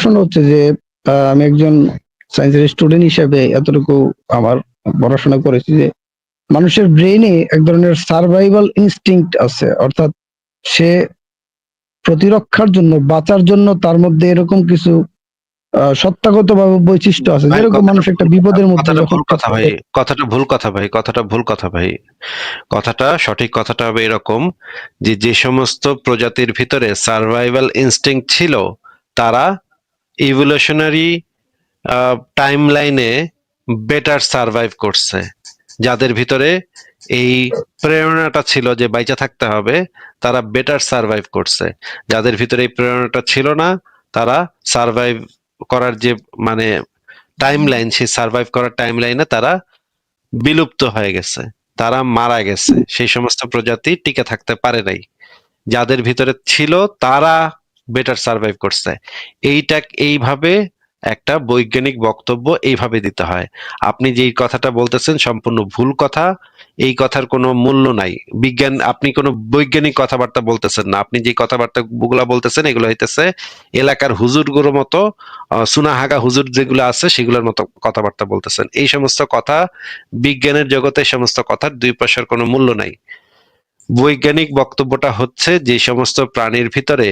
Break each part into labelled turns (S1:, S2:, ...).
S1: প্রশ্ন হচ্ছে যে আমি একজন সায়েন্সের স্টুডেন্ট হিসেবে এতটুকু আমার পড়াশোনা করেছি যে মানুষের ব্রেইনে এক ধরনের সার্ভাইভাল ইনস্টিংক্ট আছে, অর্থাৎ সে প্রতিরক্ষার জন্য, বাঁচার জন্য তার মধ্যে এরকম কিছু সত্তাগত ভাবে বৈশিষ্ট্য আছে,
S2: ভাই
S1: যেরকম
S2: কথাটা
S1: মানুষ একটা
S2: ভুল
S1: বিপদের মধ্যে
S2: কথাটা
S1: যখন
S2: ভুল কথা ভাই,
S1: পড়ে।
S2: কথাটা ভুল কথা ভাই, কথাটা ভুল কথা ভাই। কথাটা সঠিক কথাটা হবে এরকম যে যে সমস্ত প্রজাতির ভিতরে সার্ভাইভাল ইনস্টিংক্ট ছিল তারা ইভলিউশনারি টাইম লাইনে বেটার সার্ভাইভ করছে। যাদের ভিতরে এই প্রেরণাটা ছিল যে বাইচা থাকতে হবে তারা বেটার সার্ভাইভ করছে। যাদের ভিতরে এই প্রেরণাটা ছিল না তারা সার্ভাইভ করার যে মানে টাইম লাইন, সেই সার্ভাইভ করার টাইম লাইনে তারা বিলুপ্ত হয়ে গেছে, তারা মারা গেছে, সেই সমস্ত প্রজাতি টিকে থাকতে পারে নাই। যাদের ভিতরে ছিল তারা বেটার সার্ভাইভ করছে। এইটা এইভাবে একটা বৈজ্ঞানিক বক্তব্য এইভাবে দিতে হয়। আপনি যেই কথাটা বলতেছেন সম্পূর্ণ ভুল কথা। এই কথার কোনো মূল্য নাই। বিজ্ঞান, আপনি কোনো বৈজ্ঞানিক কথাবার্তা বলতেছেন না। আপনি যে কথাবার্তা গুলা বলতেছেন এগুলো হইতেছে এলাকার হুজুরগুলোর মতো, সুনাহাগা হুজুর যেগুলো আছে সেগুলোর মতো কথাবার্তা বলতেছেন। এই সমস্ত কথা, বিজ্ঞানের জগতে এই সমস্ত কথার দুই পয়সার কোনো মূল্য নাই। বৈজ্ঞানিক বক্তব্যটা হচ্ছে যে সমস্ত প্রাণীর ভিতরে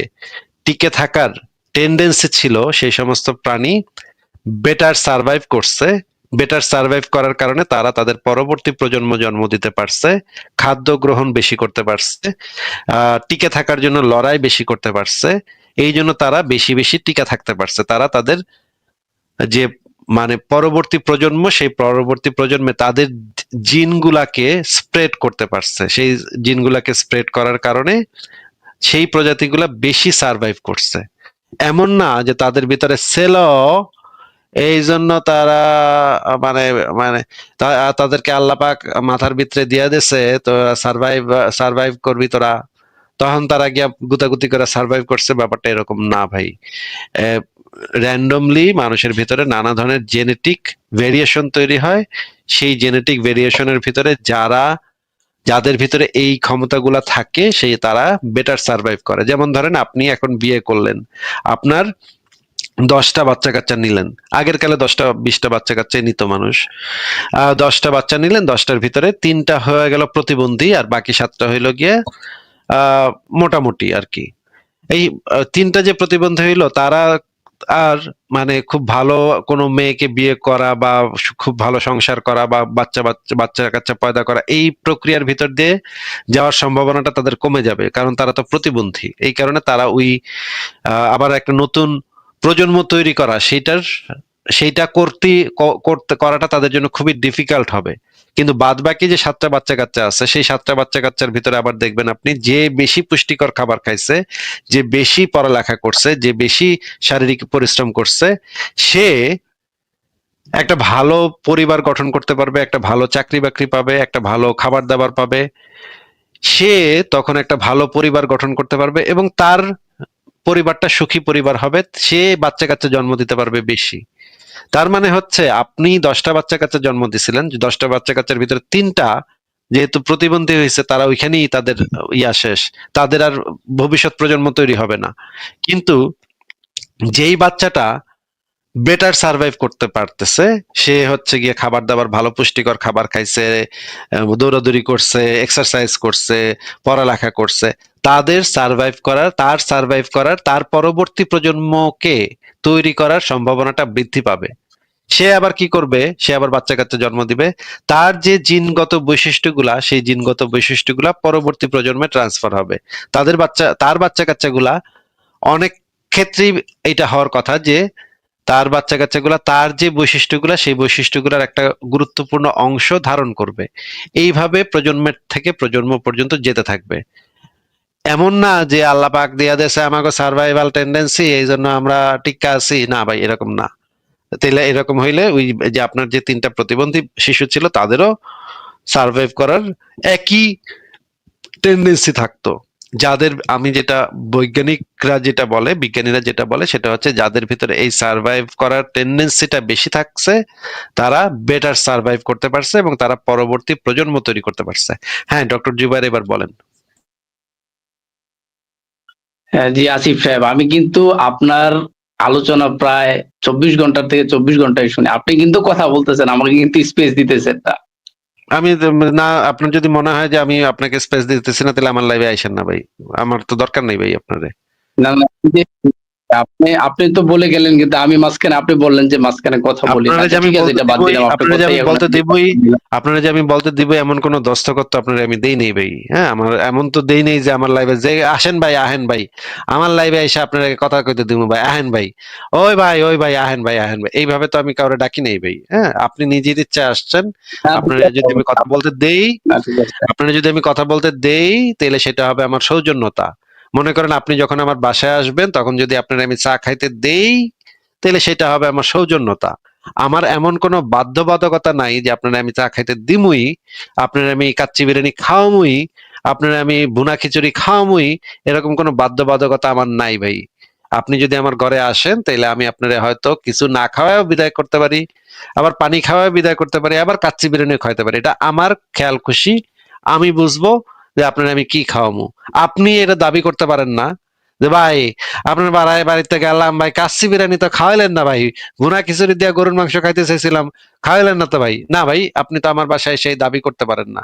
S2: টিকে থাকার টেন্ডেন্সি ছিল সেই সমস্ত প্রাণী বেটার সার্ভাইভ করছে। বেটার সার্ভাইভ করার কারণে তারা তাদের পরবর্তী প্রজন্ম জন্ম দিতে পারছে, খাদ্য গ্রহণ বেশি করতে পারছে, টিকে থাকার জন্য লড়াই বেশি করতে পারছে। এই জন্য তারা বেশি বেশি টিকে থাকতে পারছে। তারা তাদের যে মানে পরবর্তী প্রজন্ম, সেই পরবর্তী প্রজন্মে তাদের জিনগুলাকে স্প্রেড করতে পারছে। সেই জিনগুলাকে স্প্রেড করার কারণে সেই প্রজাতিগুলা বেশি সার্ভাইভ করছে। এমন না যে তাদের ভিতরে ছিল এই জন্য তারা মানে মানে তাদেরকে আল্লাহ পাক মাথার ভিতরে দিয়া দিছে তো সার্ভাইভ সার্ভাইভ করবি তোরা, তখন তারা গিয়া গুতাগুতি করে সার্ভাইভ করছে, ব্যাপারটা এরকম না ভাই। র্যান্ডমলি মানুষের ভিতরে নানা ধরনের জেনেটিক ভেরিয়েশন তৈরি হয়। সেই জেনেটিক ভেরিয়েশনের ভিতরে যাদের ভিতরে এই ক্ষমতাগুলা থাকে সেই তারা বেটার সার্ভাইভ করে। যেমন ধরেন আপনি এখন বিয়ে করলেন, আপনার 10টা বাচ্চা কাচ্চা নিলেন। আগের কালে 10টা 20টা বাচ্চা কাচ্চাই নিত মানুষ। 10টা বাচ্চা নিলেন, 10টার ভিতরে 3টা হয়ে গেল প্রতিবন্ধী আর বাকি 7টা হইলো গিয়ে মোটামুটি আর কি। এই 3টা যে প্রতিবন্ধী হইলো তারা আর মানে খুব ভালো কোনো মেয়েকে বিয়ে করা বা খুব ভালো সংসার করা বা বাচ্চা বাচ্চা বাচ্চা কাচ্চা পয়দা করা, এই প্রক্রিয়ার ভিতর দিয়ে যাওয়ার সম্ভাবনাটা তাদের কমে যাবে, কারণ তারা তো প্রতিবন্ধী। এই কারণে তারা ওই আবার একটা নতুন প্রজন্ম তৈরি করা, সেইটা করতে করাটা তাদের জন্য খুবই ডিফিকাল্ট হবে। কিন্তু বাদ বাকি যে 7টা বাচ্চা কাচ্চা আছে, সেই 7টা বাচ্চা কাচ্চার ভিতরে আবার দেখবেন আপনি যে বেশি পুষ্টিকর খাবার খাইছে, যে বেশি পড়ালেখা করছে, যে বেশি শারীরিক পরিশ্রম করছে, সে একটা ভালো পরিবার গঠন করতে পারবে, একটা ভালো চাকরি বাকরি পাবে, একটা ভালো খাবার দাবার পাবে। সে তখন একটা ভালো পরিবার গঠন করতে পারবে এবং তার পরিবারটা সুখী পরিবার হবে। সে বাচ্চা কাচ্চা জন্ম দিতে পারবে বেশি। তার মানে হচ্ছে আপনি 10টা বাচ্চা কাচ্চা জন্ম দিছিলেন, 10টা বাচ্চা কাচ্চার ভিতরে 3টা যেহেতু প্রতিবন্ধী হয়েছে তারা ওইখানেই তাদের ইয়া শেষ, তাদের আর ভবিষ্যৎ প্রজন্ম তৈরি হবে না। কিন্তু যেই বাচ্চাটা বেটার সার্ভাইভ করতে পারতেছে, সে হচ্ছে গিয়ে খাবার দাবার ভালো পুষ্টিকর খাবার খাইছে, দৌড়াদৌড়ি করছে, এক্সারসাইজ করছে, পড়ালেখা করছে, তার সার্ভাইভ করার তার পরবর্তী প্রজন্মকে তৈরি করার সম্ভাবনাটা বৃদ্ধি পাবে। সে আবার কি করবে, সে আবার বাচ্চা কাচ্চা জন্ম দিবে। তার যে জিনগত বৈশিষ্ট্যগুলা, সেই জিনগত বৈশিষ্ট্যগুলা পরবর্তী প্রজন্মে ট্রান্সফার হবে। তার বাচ্চা কাচ্চাগুলা অনেক ক্ষেত্রেই এটা হওয়ার কথা যে তার বাচ্চা কাচ্চাগুলা তার যে বৈশিষ্ট্যগুলা সেই বৈশিষ্ট্যগুলার একটা গুরুত্বপূর্ণ অংশ ধারণ করবে। এইভাবে প্রজন্মের থেকে প্রজন্ম পর্যন্ত যেতে থাকবে। এমন না যে আল্লাহ পাক দিয়া দেশে আমাকে সার্ভাইভাল টেন্ডেন্সি এই জন্য আমরা টিকা আছি, না ভাই, এরকম না। তাহলে এরকম হইলে ওই যে আপনার যে 3টা প্রতিবন্ধী শিশু ছিল তাদেরও সার্ভাইভ করার একই টেন্ডেন্সি থাকতো। যাদের আমি যেটা বৈজ্ঞানিকরা যেটা বলে, বিজ্ঞানীরা যেটা বলে সেটা হচ্ছে যাদের ভিতরে এই সার্ভাইভ করার টেন্ডেন্সিটা বেশি থাকছে তারা বেটার সার্ভাইভ করতে পারছে এবং তারা পরবর্তী প্রজন্ম তৈরি করতে পারছে। হ্যাঁ, ডক্টর জুবাইর এবার বলেন।
S3: হ্যাঁ জি, আসিফ সাহেব, আমি কিন্তু আপনার আলোচনা প্রায় 24 ঘন্টার থেকে 24 ঘন্টায় শুনি। আপনি কিন্তু কথা বলতেছেন, আমাকে কিন্তু স্পেস দিতেছেন না।
S2: আমি না, আপনার যদি মনে হয় যে আমি আপনাকে স্পেস দিতেছি না, তাহলে আমার লাইভে আইসেন না ভাই। আমার তো দরকার নেই ভাই আপনারে।
S3: না, না, এই যে আপনি আপনি তো বলে গেলেন, কিন্তু আমি মাঝখানে, আপনি বললেন যে মাঝখানে কথা বলি না।
S2: আপনারা যে
S3: আচ্ছা
S2: আমি
S3: ঠিক আছে,
S2: বলতে
S3: এটা বাদ
S2: দিবই,
S3: দিলাম। আপনার
S2: আপনারা যে
S3: কথাই
S2: আমি
S3: এখন
S2: বলতে
S3: আমি
S2: দিবই, আপনারা যে আমি বলতে দিব এমন কোন দস্তখত তো আপনারা আমি দেই নেই ভাই। হ্যাঁ, আমার এমন তো দেই নেই যে আমার লাইভে যে আসেন ভাই, আহেন ভাই, আমার লাইভে এসে আপনারা কথা কইতে দিব ভাই, আহেন ভাই, ওই ভাই, আহেন ভাই, আহেন ভাই, এইভাবে তো আমি কাউরে ডাকি নেই ভাই। হ্যাঁ, আপনি নিজের ইচ্ছা আসছেন।
S3: না, ঠিক
S2: আপনারা
S3: আছে,
S2: যদি আমি কথা বলতে দেই,
S3: না, ঠিক আছে।
S2: আপনারা যদি আমি কথা বলতে দেই, তাহলে সেটা হবে আমার সৌজন্যতা। মনে করেন আপনি যখন আমার বাসায় আসবেন, তখন যদি আপনার আমি চা খাইতে দেই, তাহলে সেটা হবে আমার সৌজন্যতা। আমার এমন কোনো বাধ্যবাধকতা নাই যে আপনারা আমি চা খাইতে দিমুই, আপনারা আমি কাচ্চি বিরিয়ানি খাওয়ামুই, আপনারা আমি ভুনা খিচুড়ি খাওয়ামুই, এরকম কোনো বাধ্যবাধকতা আমার নাই ভাই। আপনি যদি আমার ঘরে আসেন, তাহলে আমি আপনারা হয়তো কিছু না খাওয়াও বিদায় করতে পারি, আবার পানি খাওয়াও বিদায় করতে পারি, আবার কাচ্চি বিরিয়ানি খাওয়াতে পারি। এটা আমার খেয়াল খুশি, আমি বুঝবো যে আপনারা আমি কি খাওয়ামু। আপনি এটা দাবি করতে পারেন না যে ভাই আপনার বাড়িতে গেলাম ভাই, কাচ্চি বিরিয়ানি তো খাওয়াইলেন না ভাই, ভুনা খিচুড়ি দিয়ে গরুর মাংস খাইতে চাইছিলাম, খাওয়াইলেন না তো ভাই। না ভাই, আপনি তো আমার বাসায় সেই দাবি করতে পারেন না,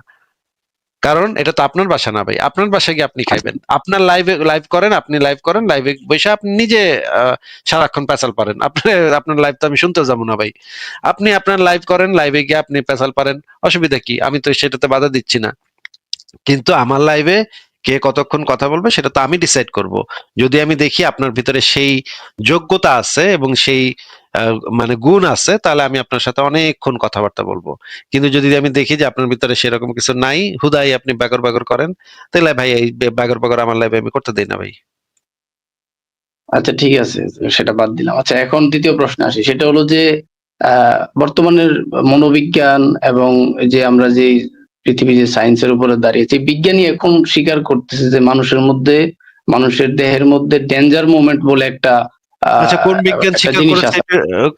S2: কারণ এটা তো আপনার বাসা না ভাই। আপনার বাসায় গিয়ে আপনি খাইবেন, আপনার লাইভ করেন, আপনি লাইভ করেন, লাইভে বসে আপনি নিজে সারাক্ষণ পেঁচাল পারেন। আপনার লাইভ তো আমি শুনতে যাবো না ভাই। আপনি আপনার লাইভ করেন, লাইভে গিয়ে আপনি পেঁচাল পারেন, অসুবিধা কি? আমি তো সেটাতে বাধা দিচ্ছি না। কিন্তু আমার লাইভে কে কতক্ষণ কথা বলবে সেটা তো আমি ডিসাইড করব। যদি আমি দেখি আপনার ভিতরে সেই যোগ্যতা আছে এবং সেই মানে গুণ আছে, তাহলে আমি আপনার সাথে অনেকক্ষণ কথাবার্তা বলবো। কিন্তু যদি আমি দেখি যে আপনার ভিতরে সেরকম কিছু নাই, হুদাই আপনি বাগর বাগর করেন, তাহলে ভাই এই বাগর বাগর আমার লাইভে আমি করতে দিই না ভাই।
S3: আচ্ছা ঠিক আছে, সেটা বাদ দিলাম। আচ্ছা, এখন দ্বিতীয় প্রশ্নে আসি। সেটা হলো যে বর্তমানের মনোবিজ্ঞান এবং এই যে আমরা যে পৃথিবী যে সায়েন্সের উপরে দাঁড়িয়েছে, বিজ্ঞানী এখন স্বীকার করতেছে যে মানুষের মধ্যে, মানুষের দেহের মধ্যে ডেঞ্জার মোমেন্ট বলে একটা
S2: আচ্ছা,
S3: একটা জিনিস আছে।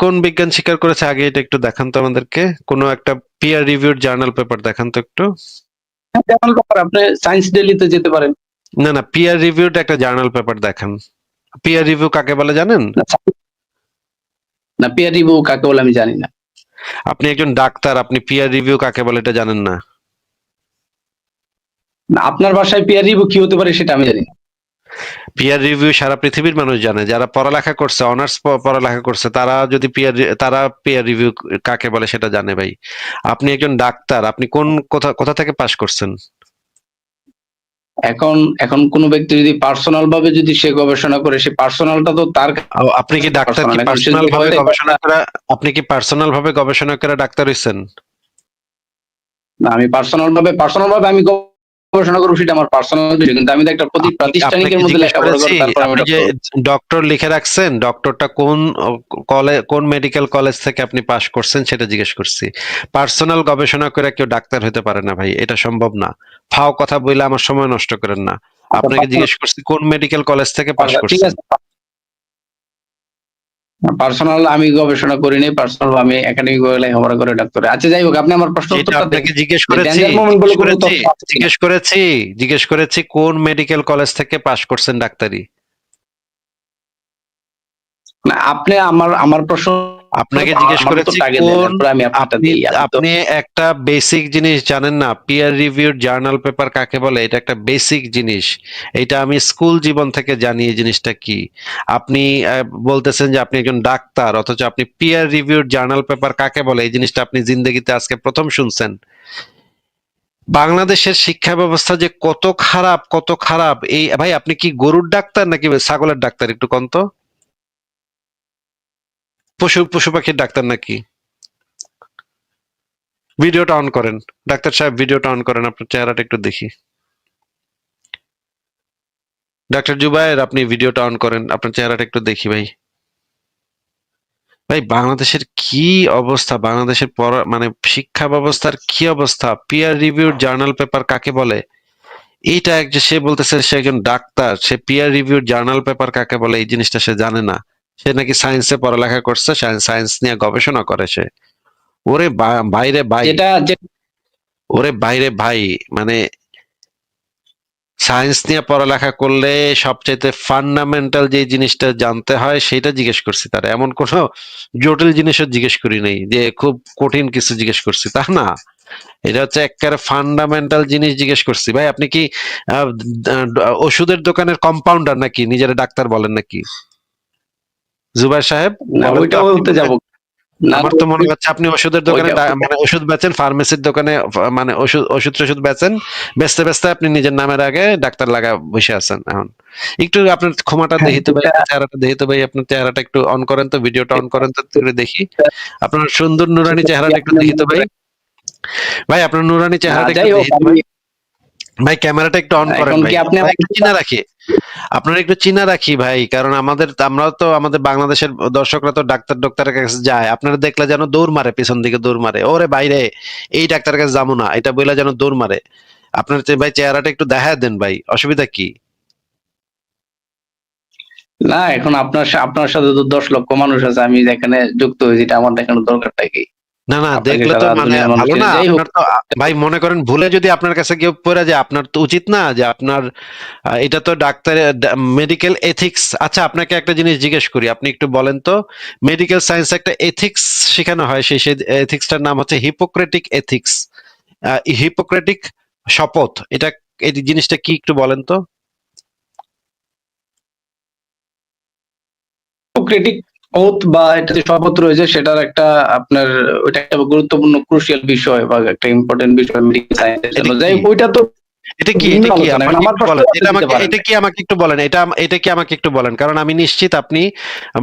S2: কোন বিজ্ঞান স্বীকার করেছে আগে এটা একটু দেখান তো আমাদেরকে। কোনো একটা পিয়ার রিভিউড জার্নাল পেপার দেখান তো একটু।
S3: যেমন ব্যাপার, আপনি সায়েন্স ডেইলিতে যেতে পারেন।
S2: না না, পিয়ার রিভিউড একটা জার্নাল পেপার দেখান। পিয়ার রিভিউ কাকে বলে জানেন?
S3: না, পিয়ার রিভিউ কাকে বলে আমি জানি না।
S2: আপনি একজন ডাক্তার, আপনি পিয়ার রিভিউ কাকে বলে এটা জানেন না?
S3: না, আপনার ভাষায় পিয়ার রিভিউ কি হতে পারে সেটা আমি জানি না।
S2: পিয়ার রিভিউ সারা পৃথিবীর মানুষ জানে, যারা পড়ালেখা করছে, অনার্স পড়ালেখা করছে, তারা যদি তারা পিয়ার রিভিউ কাকে বলে সেটা জানে ভাই। আপনি একজন ডাক্তার, আপনি কোথা কোথা থেকে পাশ করছেন?
S3: এখন এখন কোনো ব্যক্তি যদি পার্সোনাল ভাবে যদি সে গবেষণা করে, সে পার্সোনালটা তো তার
S2: আপনি কি ডাক্তার কি
S3: পার্সোনাল। এখন সে
S2: পার্সোনাল
S3: যদি
S2: ভাবে
S3: বলে
S2: গবেষণা করে, আপনি কি পার্সোনাল ভাবে গবেষণা করে ডাক্তার হইছেন?
S3: না, আমি পার্সোনাল ভাবে আমি গবেষণা করবো, সেটা আমার পার্সোনাল বিষয়, কিন্তু আমি তো একটা প্রাতিষ্ঠানিকের
S2: আপনাকে
S3: মধ্যে
S2: জিজ্ঞেস
S3: লেখাপড়া
S2: করেছি,
S3: করে তারপর আমি
S2: আপনি যে
S3: ডক্টর।
S2: ডক্টর লিখে রাখছেন, ডক্টরটা কোন মেডিকেল কলেজ থেকে আপনি পাশ করছেন সেটা জিজ্ঞেস করছি। পার্সোনাল গবেষণা করে কেউ ডাক্তার হতে পারে না ভাই, এটা সম্ভব না। ফাও কথা বইলে আমার সময় নষ্ট করেন না। আপনাকে জিজ্ঞেস করছি কোন মেডিকেল কলেজ থেকে পাশ
S3: ঠিক
S2: করছেন।
S3: আছে, পার্সোনাল আমি গবেষণা করিনি, পার্সোনাল আমি একাডেমিক ভাবে লেখাপড়া করে ডাক্তার। আচ্ছা যাই হোক, আপনি আমার প্রশ্ন
S2: সেটা
S3: উত্তরটা দেন।
S2: আপনাকে জিজ্ঞেস
S3: যে
S2: করেছি,
S3: ডেঞ্জার মোমেন্ট বলে কোনো তথ্য আছে কিনা?
S2: জিজ্ঞেস করেছি কোন মেডিকেল কলেজ থেকে পাশ করছেন ডাক্তারি।
S3: না, আপনি আমার আমার প্রশ্ন,
S2: আপনাকে জিজ্ঞেস
S3: আমার
S2: করেছি
S3: উত্তরটা আগে দেন,
S2: কোন,
S3: এরপরে আমি আপনারটা
S2: আপনি
S3: দিই। আমি তো
S2: আপনি একটা বেসিক জিনিস জানেন না, পিয়ার রিভিউড জার্নাল পেপার কাকে বলে? এটা একটা বেসিক জিনিস, এটা আমি স্কুল জীবন থেকে জানি এই জিনিসটা কি। আপনি বলতেছেন যে আপনি একজন ডাক্তার, অথচ আপনি পিয়ার রিভিউড জার্নাল পেপার কাকে বলে এই জিনিসটা আপনি জিন্দেগিতে আজকে প্রথম শুনছেন। বাংলাদেশের শিক্ষা ব্যবস্থা যে কত খারাপ, কত খারাপ! এই ভাই, আপনি কি গরুর ডাক্তার নাকি ছাগলের ডাক্তার একটু কোন তো? পশু পাখির ডাক্তার নাকি? ভিডিওটা অন করেন, ডাক্তার সাহেব ভিডিওটা অন করেন, আপনার চেহারাটা একটু দেখি। ডাক্তার জুবায়ের, আপনি ভিডিওটা অন করেন, আপনার চেহারাটা একটু দেখি ভাই। ভাই, বাংলাদেশের কি অবস্থা, বাংলাদেশের মানে শিক্ষা ব্যবস্থার কি অবস্থা! পিয়ার রিভিউড জার্নাল পেপার কাকে বলে? এইটা যে সে বলতেছে সে একজন ডাক্তার, সে পিয়ার রিভিউড জার্নাল পেপার কাকে বলে এই জিনিসটা সে জানে না। সে নাকি সায়েন্সে পড়ালেখা করছে, সায়েন্স নিয়ে গবেষণা করে সে। ওরে বাইরে ভাই,
S3: যেটা
S2: ওরে বাইরে ভাই, মানে সায়েন্স নিয়ে পড়ালেখা করলে সবচাইতে ফান্ডামেন্টাল যে জিনিসটা জানতে হয় সেটা জিজ্ঞেস করছি তারা, এমন কোনো জটিল জিনিসও জিজ্ঞেস করি নাই যে খুব কঠিন কিছু জিজ্ঞেস করছি, তা না। এটা হচ্ছে একেবারে ফান্ডামেন্টাল জিনিস জিজ্ঞেস করছি। ভাই আপনি কি আহ, ওষুধের দোকানের কম্পাউন্ডার নাকি নিজের ডাক্তার বলেন নাকি জুবাইর সাহেব?
S3: না
S2: বলেন তো
S3: ওইটা
S2: আপনি
S3: বলতে যাব না,
S2: আমার তো মনে হচ্ছে আপনি ওষুধের দোকানে
S3: ওইটা
S2: মানে ওষুধ বেচেন, ফার্মেসির দোকানে মানে ওষুধ ওষুধ টষুধ বেচেন, বেচতে বেচতে আপনি নিজের নামের আগে ডাক্তার লাগা বসে আছেন এখন। একটু আপনার ক্ষমাটা
S3: হ্যাঁ,
S2: দেখিতে ভাই,
S3: যেটা
S2: আপনার চেহারাটা দেখিতে ভাই, আপনার চেহারাটা একটু অন করেন তো, ভিডিওটা অন করেন তো একটু দেখি আপনার সুন্দর নুরানি
S3: সেটা
S2: চেহারাটা একটু
S3: আপনি
S2: দেখিতে
S3: মনে
S2: ভাই।
S3: করেন।
S2: ভাই আপনার নুরানি চেহারাটা একটু
S3: যাই হোক,
S2: দেখিতে ভাই। ভাই ক্যামেরাটা একটু অন করেন
S3: এখন
S2: ভাই,
S3: কি আপনি
S2: ভাই
S3: আমার
S2: একটু চিনা রাখি, আপনার একটু চিনা রাখি ভাই, কারণ আমরাও তো আমাদের বাংলাদেশের দর্শকরা তো ডাক্তার ডক্টরের কাছে যায়, আপনারা দেখলে যেন দৌড় মারে, পিছন দিকে দৌড় মারে, ওরে বাইরে এই ডাক্তারের কাছে যাবো না, এটা বইলা যেন দৌড় মারে। আপনার ভাই চেহারাটা একটু দেখায় দেন ভাই, অসুবিধা কি?
S3: না, এখন আপনার সাথে তো 10 লক্ষ মানুষ আছে, আমি এখানে যুক্ত হয়েছি, এটা আমার দেখানোর দরকারটা কি?
S2: না না,
S3: আপনাকে
S2: দেখলে তো
S3: সারা
S2: মানে
S3: দুনিয়ার
S2: ভালো
S3: মানুষের,
S2: না,
S3: যাই হোক।
S2: আপনার তো ভাই মনে করেন ভুলে যদি আপনার কাছে কেউ পড়ে যায়, আপনার তো উচিত না যে আপনার এটা তো ডাক্তারের মেডিকেল এথিক্স। আচ্ছা আপনাকে একটা জিনিস জিজ্ঞেস করি, আপনি একটু বলেন তো, মেডিকেল সায়েন্স একটা এথিক্স শেখানো হয়, সেই এথিক্সটার নাম হচ্ছে হিপোক্রেটিক এথিক্স, হিপোক্রেটিক শপথ, এটা এই জিনিসটা কি একটু বলেন তো?
S3: হিপোক্রেটিক ওথ বা এটা যে শপথ রয়েছে, সেটার একটা আপনার ওইটা একটা গুরুত্বপূর্ণ ক্রুশিয়াল বিষয় বা একটা ইম্পর্টেন্ট বিষয় মেডিকেল সায়েন্সের জন্য।
S2: এটা
S3: যাই
S2: কি
S3: হোক, ওইটা তো ভিন্ন
S2: এটা কি
S3: আলোচনা। এখন
S2: আমাকে
S3: আমার
S2: একটু
S3: প্রশ্ন
S2: বলেন,
S3: আপনি দিতে পারেন
S2: এটা
S3: না।
S2: কি আমাকে একটু বলেন, এটা কি আমাকে একটু বলেন, কারণ আমি নিশ্চিত আপনি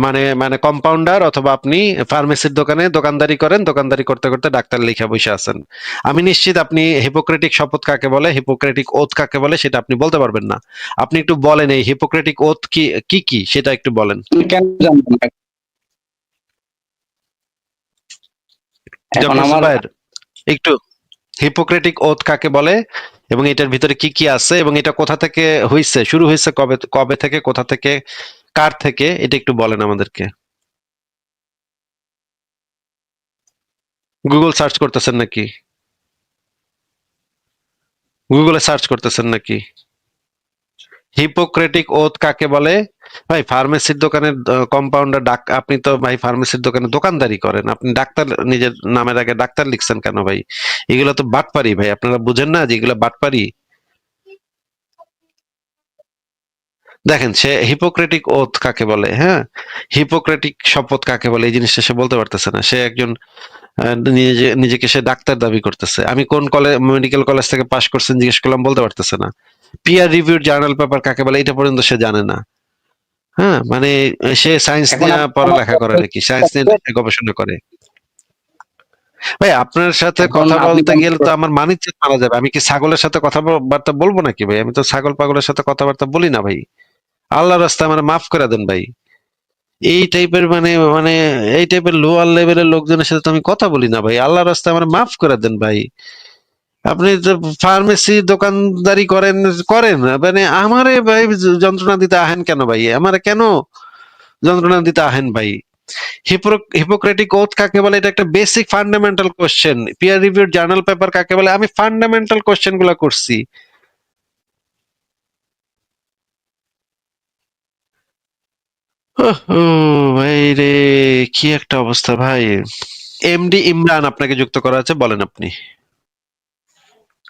S2: মানে মানে কম্পাউন্ডার অথবা আপনি ফার্মেসির দোকানে দোকানদারি করেন, দোকানদারি করতে করতে ডাক্তার লেখা বসে আছেন। আমি নিশ্চিত আপনি হিপোক্রেটিক শপথ কাকে বলে, হিপোক্রেটিক ওথ কাকে বলে সেটা আপনি বলতে পারবেন না। আপনি একটু বলেন এই হিপোক্রেটিক ওথ কি কি কি সেটা একটু বলেন।
S3: আমি কেন জানবো না? এখন
S2: ডক্টর
S3: আমার
S2: জুবায়ের, একটু হিপোক্রেটিক ওথ কাকে বলে এবং এটার ভিতরে কি কি আছে এবং এটা কোথা থেকে হইছে, শুরু হয়েছে কবে, কবে থেকে, কোথা থেকে, কার থেকে, এটা একটু বলেন আমাদেরকে। গুগল সার্চ করতেছেন নাকি? গুগলে সার্চ করতেছেন নাকি? হিপোক্রেটিক ওথ কাকে বলে? ভাই ফার্মেসির দোকানের কম্পাউন্ডার আপনি তো ভাই ফার্মেসির দোকানে দোকানদারি করেন, আপনি ডাক্তার নিজের নামের আগে ডাক্তার লিখছেন কেন ভাই? এগুলো তো বাটপারি ভাই, আপনারা বুঝেন না যে এগুলো বাটপারি? দেখেন সে হিপোক্রেটিক ওথ কাকে বলে, হ্যাঁ, হিপোক্রেটিক শপথ কাকে বলে এই জিনিসটা সে বলতে পারতেছে না। সে একজন নিজেকে সে ডাক্তার দাবি করতেছে। আমি কোন কলেজ, মেডিকেল কলেজ থেকে পাশ করছেন জিজ্ঞেস করলাম, বলতে পারতেছে না। পিয়ার রিভিউড জার্নাল পেপার কাকে বলে এটা পর্যন্ত সে জানে না। হ্যাঁ মানে সে সায়েন্স
S3: এখন
S2: নিয়ে
S3: আপনি
S2: পড়ালেখা করে নাকি, সায়েন্স নিয়ে গবেষণা করে? ভাই আপনার সাথে
S3: এখন
S2: কথা
S3: আপনি
S2: বলতে
S3: কোন
S2: গেলে তো আমার মানিজ্যত মারা যাবে। আমি কি ছাগলের সাথে কথাবার্তা বলবো নাকি ভাই? আমি তো ছাগল পাগলের সাথে কথাবার্তা বলি না ভাই। আল্লাহর রাস্তায় আমার মাফ করে দেন ভাই। এই টাইপের মানে মানে এই টাইপের লোয়ার লেভেলের লোকজনের সাথে তো আমি কথা বলি না ভাই, আল্লাহর রাস্তায় আমার মাফ করে দেন ভাই। আপনি তো ফার্মেসি দোকানদারি করেন করেন মানে আমারে ভাই যন্ত্রণা দিতে আহেন কেন ভাই, আমারে কেন যন্ত্রণা দিতে আহেন ভাই? হিপোক্রেটিক ওথ কাকে বলে এটা একটা basic fundamental question. Peer reviewed journal paper কাকে বলে, আমি ফান্ডামেন্টাল কোশ্চেন গুলা করছি। ও ভাই রে, কি একটা অবস্থা ভাই। এমডি ইমরান আপনাকে যুক্ত করা আছে, বলেন আপনি।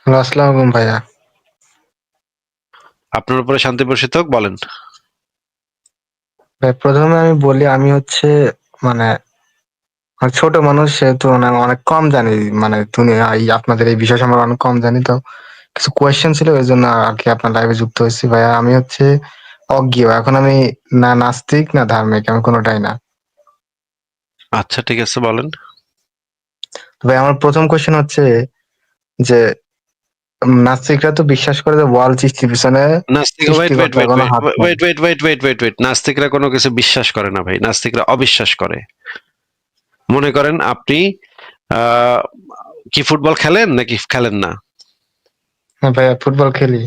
S4: হ্যালো, আসসালামু আলাইকুম ভাইয়া।
S2: আপনার উপরে শান্তি বর্ষিত হোক, বলেন।
S4: ভাই প্রথমে আমি বলি আমি হচ্ছে মানে অনেক ছোট মানুষ, সেহেতু অনেক কম জানি, মানে তুমি আপনাদের এই বিষয় সম্পর্কে অনেক কম জানি। তো কিছু কোয়েশ্চেন ছিল, ওই জন্য আর কি আপনার লাইভে যুক্ত হয়েছি ভাইয়া। আমি হচ্ছে অজ্ঞ, এখন আমি না নাস্তিক না ধার্মিক, আমি কোনোটাই না।
S2: আচ্ছা ঠিক আছে বলেন।
S4: তো ভাই আমার প্রথম কোয়েশ্চেন হচ্ছে যে নাস্তিকরা তো বিশ্বাস করে যে ওয়ার্ল্ড সৃষ্টির পিছনে
S2: নাস্তিক, ওয়েট ওয়েট
S4: সৃষ্টিকর্তার
S2: ওয়েট
S4: কোনো
S2: ওয়েট
S4: হাত নাই।
S2: Wait wait wait wait wait wait নাস্তিকরা কোনো কিছু বিশ্বাস করে না ভাই, নাস্তিকরা অবিশ্বাস করে। মনে করেন আপনি আহ কি ফুটবল খেলেন নাকি খেলেন না?
S4: হ্যাঁ ভাইয়া, ফুটবল খেলি।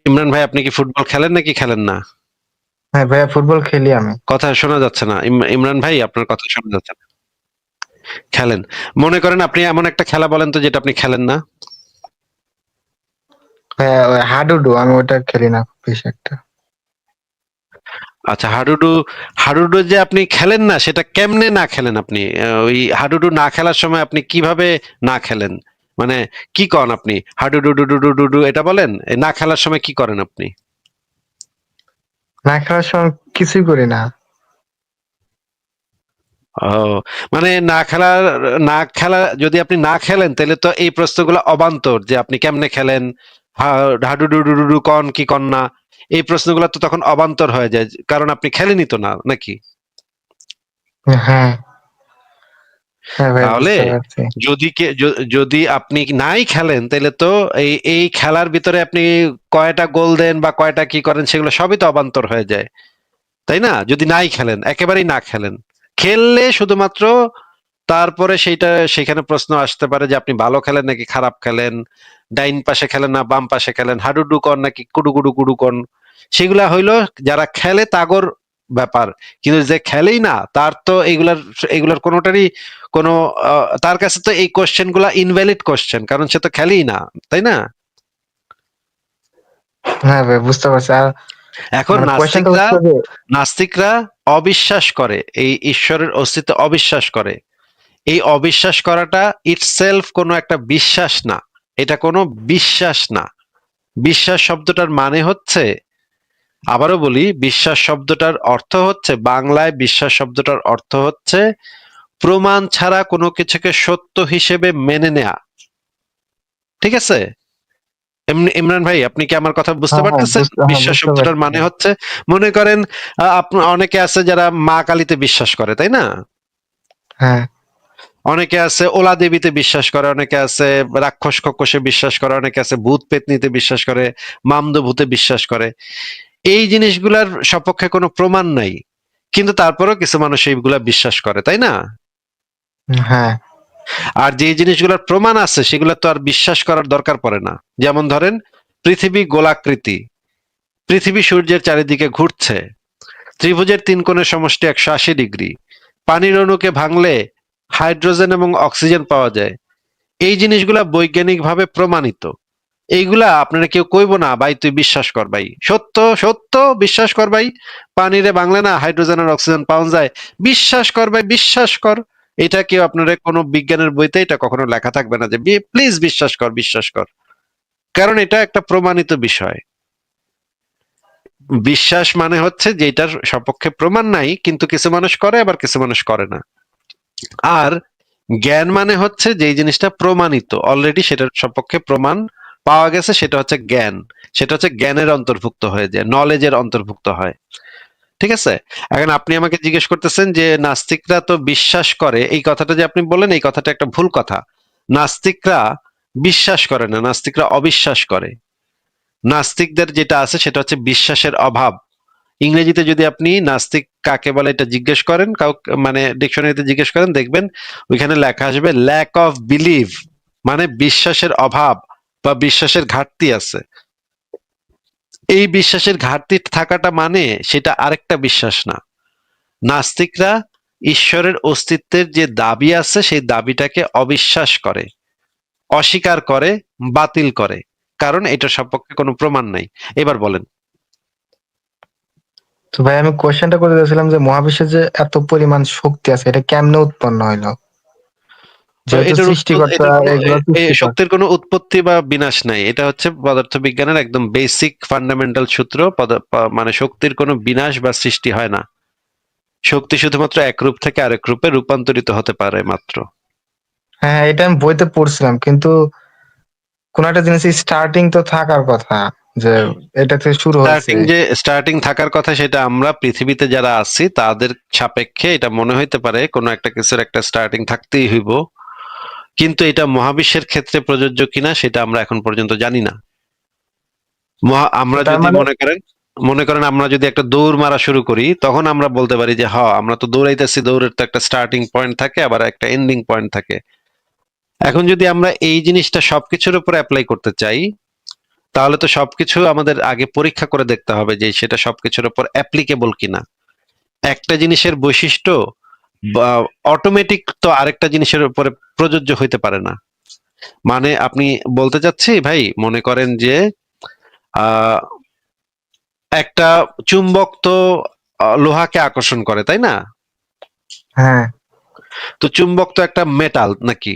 S2: ইমরান ভাই আপনি কি ফুটবল খেলেন নাকি খেলেন না?
S4: হ্যাঁ ভাইয়া, ফুটবল খেলি আমি।
S2: কথা শোনা যাচ্ছে না, ইমরান ভাই আপনার কথা শোনা যাচ্ছে না। খেলেন। মনে করেন আপনি এমন একটা খেলা বলেন তো যেটা আপনি খেলেন না।
S4: হ্যাঁ, ওই হাডুডু আমি ওটা খেলি না বেশি একটা।
S2: আচ্ছা, হাডুডু, হাডুডু যে আপনি খেলেন না সেটা কেমনে না খেলেন আপনি? ওই হাডুডু না খেলার সময় আপনি কিভাবে না খেলেন? মানে কি করেন আপনি? হাডুডু ডু ডু ডু ডু ডু এটা বলেন? না খেলার সময় কি করেন আপনি?
S4: না খেলার সময় কিছুই করি না।
S2: ও, মানে না খেলা যদি আপনি না খেলেন তাহলে তো এই প্রশ্নগুলো অবান্তর যে আপনি কেমনে খেলেন, হাডুডু ডু ডু ডু কন কি কন না, এই প্রশ্নগুলো তো তখন অবান্তর হয়ে যায়, কারণ আপনি খেলেনই তো না, নাকি?
S4: হ্যাঁ, হ্যাঁ ভাই
S2: তাহলে
S4: বুঝতে পারছি।
S2: যদি আপনি নাই খেলেন তাহলে তো এই এই খেলার ভিতরে আপনি কয়টা গোল দেন বা কয়টা কি করেন সেগুলো সবই তো অবান্তর হয়ে যায়, তাই না? যদি নাই খেলেন, একেবারেই না খেলেন, খেললে শুধুমাত্র তারপরে সেখানে প্রশ্ন আসতে পারে যে আপনি ভালো খেলেন নাকি খারাপ খেলেন, ডাইন পাশে খেলেন না বাম পাশে খেলেন, হাডুডু কর নাকি কুডুকুডু কুডু কন, সেগুলা হইলো যারা খেলে তাগর ব্যাপার। কিন্তু যে খেলেই না তার তো এগুলার কোনোটারই কোনো তার কাছে তো এই কোশ্চেন গুলা ইনভ্যালিড কোশ্চেন, কারণ সে তো খেলেই না, তাই না?
S4: হ্যাঁ ভাই বুঝতে পারছি। আর
S2: এখন
S4: মানে কোয়েশ্চেনটা
S2: নাস্তিকরা
S4: হচ্ছে যে
S2: নাস্তিকরা অবিশ্বাস করে, এই ঈশ্বরের অস্তিত্ব অবিশ্বাস করে। এই অবিশ্বাস করাটা ইটসেলফ কোনো একটা বিশ্বাস না, এটা কোনো বিশ্বাস না। বিশ্বাস শব্দটার মানে হচ্ছে, আবারও বলি, বিশ্বাস শব্দটার অর্থ হচ্ছে, বাংলায় বিশ্বাস শব্দটার অর্থ হচ্ছে প্রমাণ ছাড়া কোনো কিছুকে সত্য হিসেবে মেনে নেয়া। ঠিক আছে? ইমরান ভাই, আপনি কি আমার কথা বুঝতে
S4: হ্যাঁ, হ্যাঁ
S2: পারতেছেন? বিশ্বাস
S4: বুঝতে
S2: শব্দটার
S4: পারছি
S2: মানে
S4: ভাই।
S2: হচ্ছে, মনে করেন অনেকে আছে যারা মা কালীতে বিশ্বাস করে, তাই না?
S4: হ্যাঁ,
S2: অনেকে আছে ওলা দেবীতে বিশ্বাস করে, অনেকে আছে রাক্ষস খোকসে বিশ্বাস করে, অনেকে আছে ভূত পেতনিতে বিশ্বাস করে, মামদো ভূতে বিশ্বাস করে। এই জিনিসগুলার সপক্ষে কোনো প্রমাণ নাই, কিন্তু তারপরেও কিছু মানুষ এইগুলা বিশ্বাস করে, তাই না?
S4: হ্যাঁ,
S2: আর যে জিনিসগুলোর প্রমাণ আছে সেগুলো তো আর বিশ্বাস করার দরকার পড়ে না। যেমন ধরেন, পৃথিবী গোলাকৃতি, পৃথিবী সূর্যের চারিদিকে ঘুরছে, ত্রিভুজের তিন কোণের সমষ্টি 180 ডিগ্রি, পানির অণুকে ভাঙলে হাইড্রোজেন এবং অক্সিজেন পাওয়া যায়। এই জিনিসগুলা বৈজ্ঞানিকভাবে প্রমাণিত। এইগুলা আপনারা কেউ কইব না ভাই তুই বিশ্বাস কর ভাই, সত্য সত্য বিশ্বাস কর ভাই, পানিরে বাংলা না হাইড্রোজেন আর অক্সিজেন পাওয়া যায়, বিশ্বাস কর ভাই বিশ্বাস কর। এটা কেউ আপনারা কোনো বিজ্ঞানের বইতে এটা কখনো লেখা থাকবে না যে প্লিজ বিশ্বাস কর বিশ্বাস কর, কারণ এটা একটা প্রমাণিত বিষয়। বিশ্বাস মানে হচ্ছে যেটার সপক্ষে প্রমাণ নাই কিন্তু কিছু মানুষ করে আবার কিছু মানুষ করে না। আর জ্ঞান মানে হচ্ছে যেই জিনিসটা প্রমাণিত অলরেডি, সেটার সপক্ষে প্রমাণ পাওয়া গেছে, সেটা হচ্ছে জ্ঞান। সেটা হচ্ছে জ্ঞানের অন্তর্ভুক্ত হয়ে যায়, নলেজের অন্তর্ভুক্ত হয়। ঠিক আছে? এখন আপনি আমাকে জিজ্ঞেস করতেছেন যে নাস্তিকরা তো বিশ্বাস করে, এই কথাটা যে আপনি বললেন এই কথাটা একটা ভুল কথা। নাস্তিকরা বিশ্বাস করে না, নাস্তিকরা অবিশ্বাস করে। নাস্তিকদের যেটা আছে সেটা হচ্ছে বিশ্বাসের অভাব। ইংরেজিতে যদি আপনি নাস্তিক কাকে বলে এটা জিজ্ঞেস করেন, মানে ডিকশনারিতে জিজ্ঞেস করেন, দেখবেন ওইখানে লেখা আসবে ল্যাক অফ বিলিভ, মানে বিশ্বাসের অভাব বা বিশ্বাসের ঘাটতি আছে। এই বিশ্বাসের ঘাটতি থাকাটা মানে সেটা আরেকটা বিশ্বাস না। নাস্তিকরা ঈশ্বরের অস্তিত্বের যে দাবি আছে সেই দাবিটাকে অবিশ্বাস করে, অস্বীকার করে, বাতিল করে, কারণ এটার সপক্ষে কোনো প্রমাণ নাই। এবার বলেন।
S4: তো ভাই আমি কোয়েশ্চেনটা করতে চাইছিলাম যে মহাবিশ্বে যে এত পরিমাণ শক্তি আছে এটা কেমনে উৎপন্ন হইলো?
S2: তো
S4: যেহেতু সৃষ্টিকর্তা
S2: এটার কোনো
S4: এগুলো সৃষ্টি করে।
S2: শক্তির কোনো উৎপত্তি বা বিনাশ নাই, এটা হচ্ছে পদার্থবিজ্ঞানের একদম বেসিক ফান্ডামেন্টাল সূত্র। মানে শক্তির কোনো বিনাশ বা সৃষ্টি হয় না, শক্তি শুধুমাত্র এক রূপ থেকে আরেক রূপে রূপান্তরিত হতে পারে মাত্র।
S4: হ্যাঁ, এটা আমি বইতে পড়ছিলাম কিন্তু কোন একটা জিনিসের স্টার্টিং তো থাকার কথা, যে এটা থেকে শুরু হয়েছে।
S2: স্টার্টিং থাকার কথা, সেটা আমরা পৃথিবীতে যারা আছি তাদের সাপেক্ষে এটা মনে হইতে পারে কোনো একটা কিছুর একটা স্টার্টিং থাকতেই হইব, কিন্তু এটা মহাবিশ্বের ক্ষেত্রে প্রযোজ্য কিনা সেটা আমরা এখন পর্যন্ত জানি না।
S4: তো
S2: আমরা
S4: তার
S2: যদি
S4: মানে
S2: মনে করেন আমরা যদি একটা দৌড় মারা শুরু করি তখন আমরা বলতে পারি যে হ্যাঁ আমরা তো দৌড়াইতেছি, দৌড়ের তো একটা স্টার্টিং পয়েন্ট থাকে আবার একটা এন্ডিং পয়েন্ট থাকে। এখন যদি আমরা এই জিনিসটা সবকিছুর উপর অ্যাপ্লাই করতে চাই তাহলে তো সবকিছু আমাদের আগে পরীক্ষা করে দেখতে হবে যে সেটা সবকিছুর উপর অ্যাপ্লিকেবল কিনা। একটা জিনিসের বৈশিষ্ট্য অটোমেটিক তো আরেকটা জিনিসের উপরে প্রযোজ্য হইতে পারে না। মানে আপনি বলতে চাচ্ছি ভাই, মনে করেন যে আহ একটা চুম্বক তো লোহাকে আকর্ষণ করে, তাই না?
S4: হ্যাঁ
S2: তো চুম্বক তো একটা মেটাল নাকি?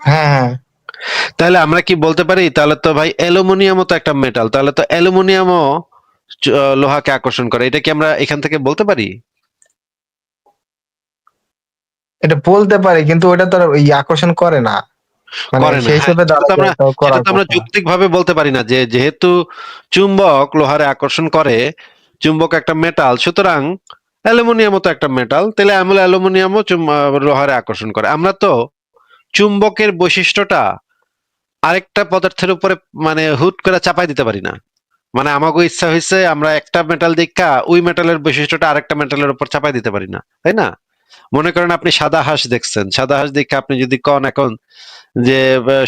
S4: হ্যাঁ হ্যাঁ
S2: তাহলে আমরা কি বলতে পারি, তাহলে তো ভাই অ্যালুমিনিয়ামও তো একটা মেটাল, তাহলে তো অ্যালুমিনিয়ামও লোহাকে আকর্ষণ করে, এটা কি আমরা এখান থেকে বলতে পারি?
S4: এটা বলতে পারি, কিন্তু ওটা তো আর ওই আকর্ষণ করে না, মানে
S2: করে না,
S4: সেই
S2: হ্যাঁ,
S4: হিসেবে
S2: সেটা তো
S4: দাঁড়ায়
S2: আমরা
S4: এটা
S2: সেটা
S4: করার
S2: তো আমরা
S4: কথা।
S2: যৌক্তিক ভাবে বলতে পারি না যে যেহেতু চুম্বক লোহারে আকর্ষণ করে, চুম্বক একটা মেটাল, সুতরাং অ্যালুমিনিয়ামও তো একটা মেটাল, তাহলে আমরা অ্যালুমিনিয়ামও লোহারে আকর্ষণ করে। আমরা তো চুম্বকের বৈশিষ্ট্যটা আরেকটা পদার্থের উপরে মানে হুট করে চাপাই দিতে পারি না। মানে আমাকে ইচ্ছা হয়েছে আমরা একটা মেটাল দেখা ওই মেটালের বৈশিষ্ট্যটা আরেকটা মেটালের উপর চাপাই দিতে পারি না, তাই না? মনে করেন আপনি সাদা হাঁস দেখছেন, সাদা হাঁস দেখে আপনি যদি কন এখন যে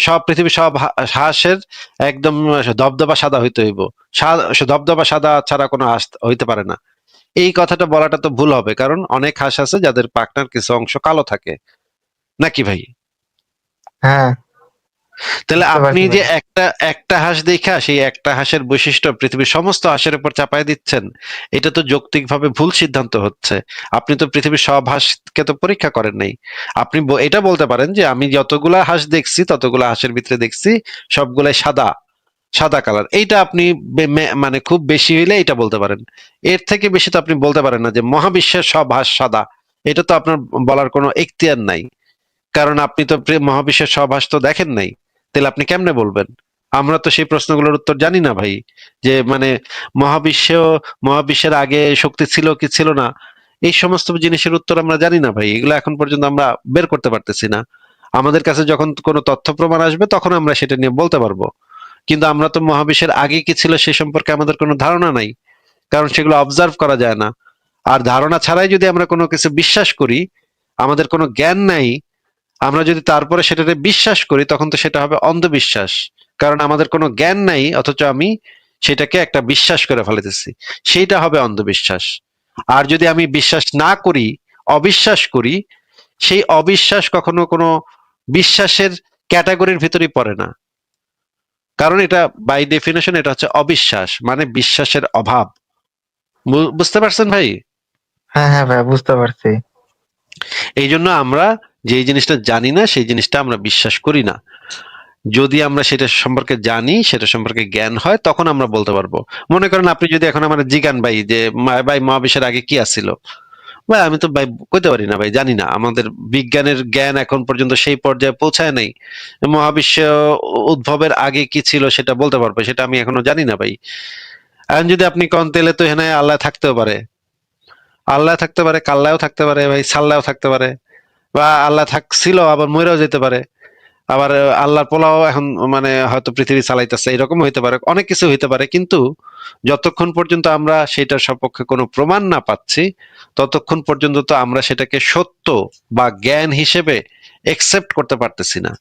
S2: সব পৃথিবীর সব হাঁসের একদম ধবধবা সাদা হইতে হইব, ধবধবা সাদা ছাড়া কোনো হাঁস হইতে পারে না, এই কথাটা বলাটা তো ভুল হবে, কারণ অনেক হাঁস আছে যাদের পাখনার কিছু অংশ কালো থাকে, নাকি ভাই?
S4: হ্যাঁ
S2: তাহলে
S4: বুঝতে
S2: আপনি
S4: পারছি
S2: যে
S4: ভাই।
S2: একটা একটা হাঁস দেখা সেই একটা হাঁসের বৈশিষ্ট্য পৃথিবীর সমস্ত হাঁসের উপর চাপায় দিচ্ছেন, এটা তো যৌক্তিকভাবে ভুল সিদ্ধান্ত হচ্ছে। আপনি তো পৃথিবীর সব হাঁসকে তো পরীক্ষা করেন নাই। আপনি এটা বলতে পারেন যে আমি যতগুলা হাঁস দেখছি ততগুলা হাঁসের ভিতরে দেখছি সবগুলাই সাদা, সাদা কালার, এইটা আপনি মানে খুব বেশি হইলে এটা বলতে পারেন। এর থেকে বেশি তো আপনি বলতে পারেন না যে মহাবিশ্বের সব হাঁস সাদা। এটা তো আপনার বলার কোনো এখতিয়ার নাই, কারণ আপনি তো মহাবিশ্বের সব হাঁস তো দেখেন নাই। তাহলে আপনি কেমনে বলবেন? আমরা তো সেই প্রশ্নগুলোর উত্তর জানি না ভাই, যে মানে মহাবিশ্ব মহাবিশ্বের আগে শক্তি ছিল কি ছিল না, এই সমস্ত জিনিসের উত্তর আমরা জানি না ভাই, এগুলো এখন পর্যন্ত আমরা বের করতে পারতেছি না। আমাদের কাছে যখন কোনো তথ্য প্রমাণ আসবে তখন আমরা সেটা নিয়ে বলতে পারবো, কিন্তু আমরা তো মহাবিশ্বের আগে কি ছিল সে সম্পর্কে আমাদের কোনো ধারণা নাই, কারণ সেগুলো অবজার্ভ করা যায় না। আর ধারণা ছাড়াই যদি আমরা কোনো কিছু বিশ্বাস করি, আমাদের কোনো জ্ঞান নাই, আমরা যদি তারপরে সেটাতে বিশ্বাস করি তখন তো সেটা হবে অন্ধবিশ্বাস, কারণ আমাদের কোনো জ্ঞান নাই অথচ আমি সেটাকে একটা বিশ্বাস করে ফেলেতেছি, সেইটা হবে অন্ধবিশ্বাস। আর যদি আমি বিশ্বাস না করি, অবিশ্বাস করি, সেই অবিশ্বাস কখনো কোনো বিশ্বাসের ক্যাটাগরির ভিতরেই পড়ে না, কারণ এটা বাই ডেফিনেশন এটা হচ্ছে অবিশ্বাস, মানে বিশ্বাসের অভাব। বুঝতে পারছেন ভাই?
S4: হ্যাঁ হ্যাঁ ভাই বুঝতে পারছি।
S2: এই জন্য আমরা যে জিনিসটা জানি না সেই জিনিসটা আমরা বিশ্বাস করি না। যদি আমরা সেটা সম্পর্কে জানি, সেটা সম্পর্কে জ্ঞান হয়, তখন আমরা বলতে পারবো। মনে করেন আপনি যদি এখন আমার জিজ্ঞান ভাই যে ভাই মহাবিশ্বের আগে কি আসছিল, ভাই আমি তো ভাই কইতে পারি না ভাই, জানি না, আমাদের বিজ্ঞানের জ্ঞান এখন পর্যন্ত সেই পর্যায়ে পৌঁছায় নাই। মহাবিশ্ব উদ্ভবের আগে কি ছিল সেটা বলতে পারবো, সেটা আমি এখনো জানি না ভাই। এখন যদি আপনি কন তেলে তো এখানে আল্লাহ থাকতেও পারে, আল্লাহ থাকতে পারে, কাল্লাও থাকতে পারে ভাই, সাল্লাও থাকতে পারে, বা আল্লাহ থাকছিল আবার মরেও যেতে পারে, আবার আল্লাহর পোলাও এখন মানে হয়তো পৃথিবী চালাইতেছে, এরকম হইতে পারে, অনেক কিছু হইতে পারে, কিন্তু যতক্ষণ পর্যন্ত আমরা সেটার সপক্ষে কোনো প্রমাণ না পাচ্ছি ততক্ষণ পর্যন্ত তো আমরা সেটাকে সত্য বা জ্ঞান হিসেবে একসেপ্ট করতে পারতেছি না।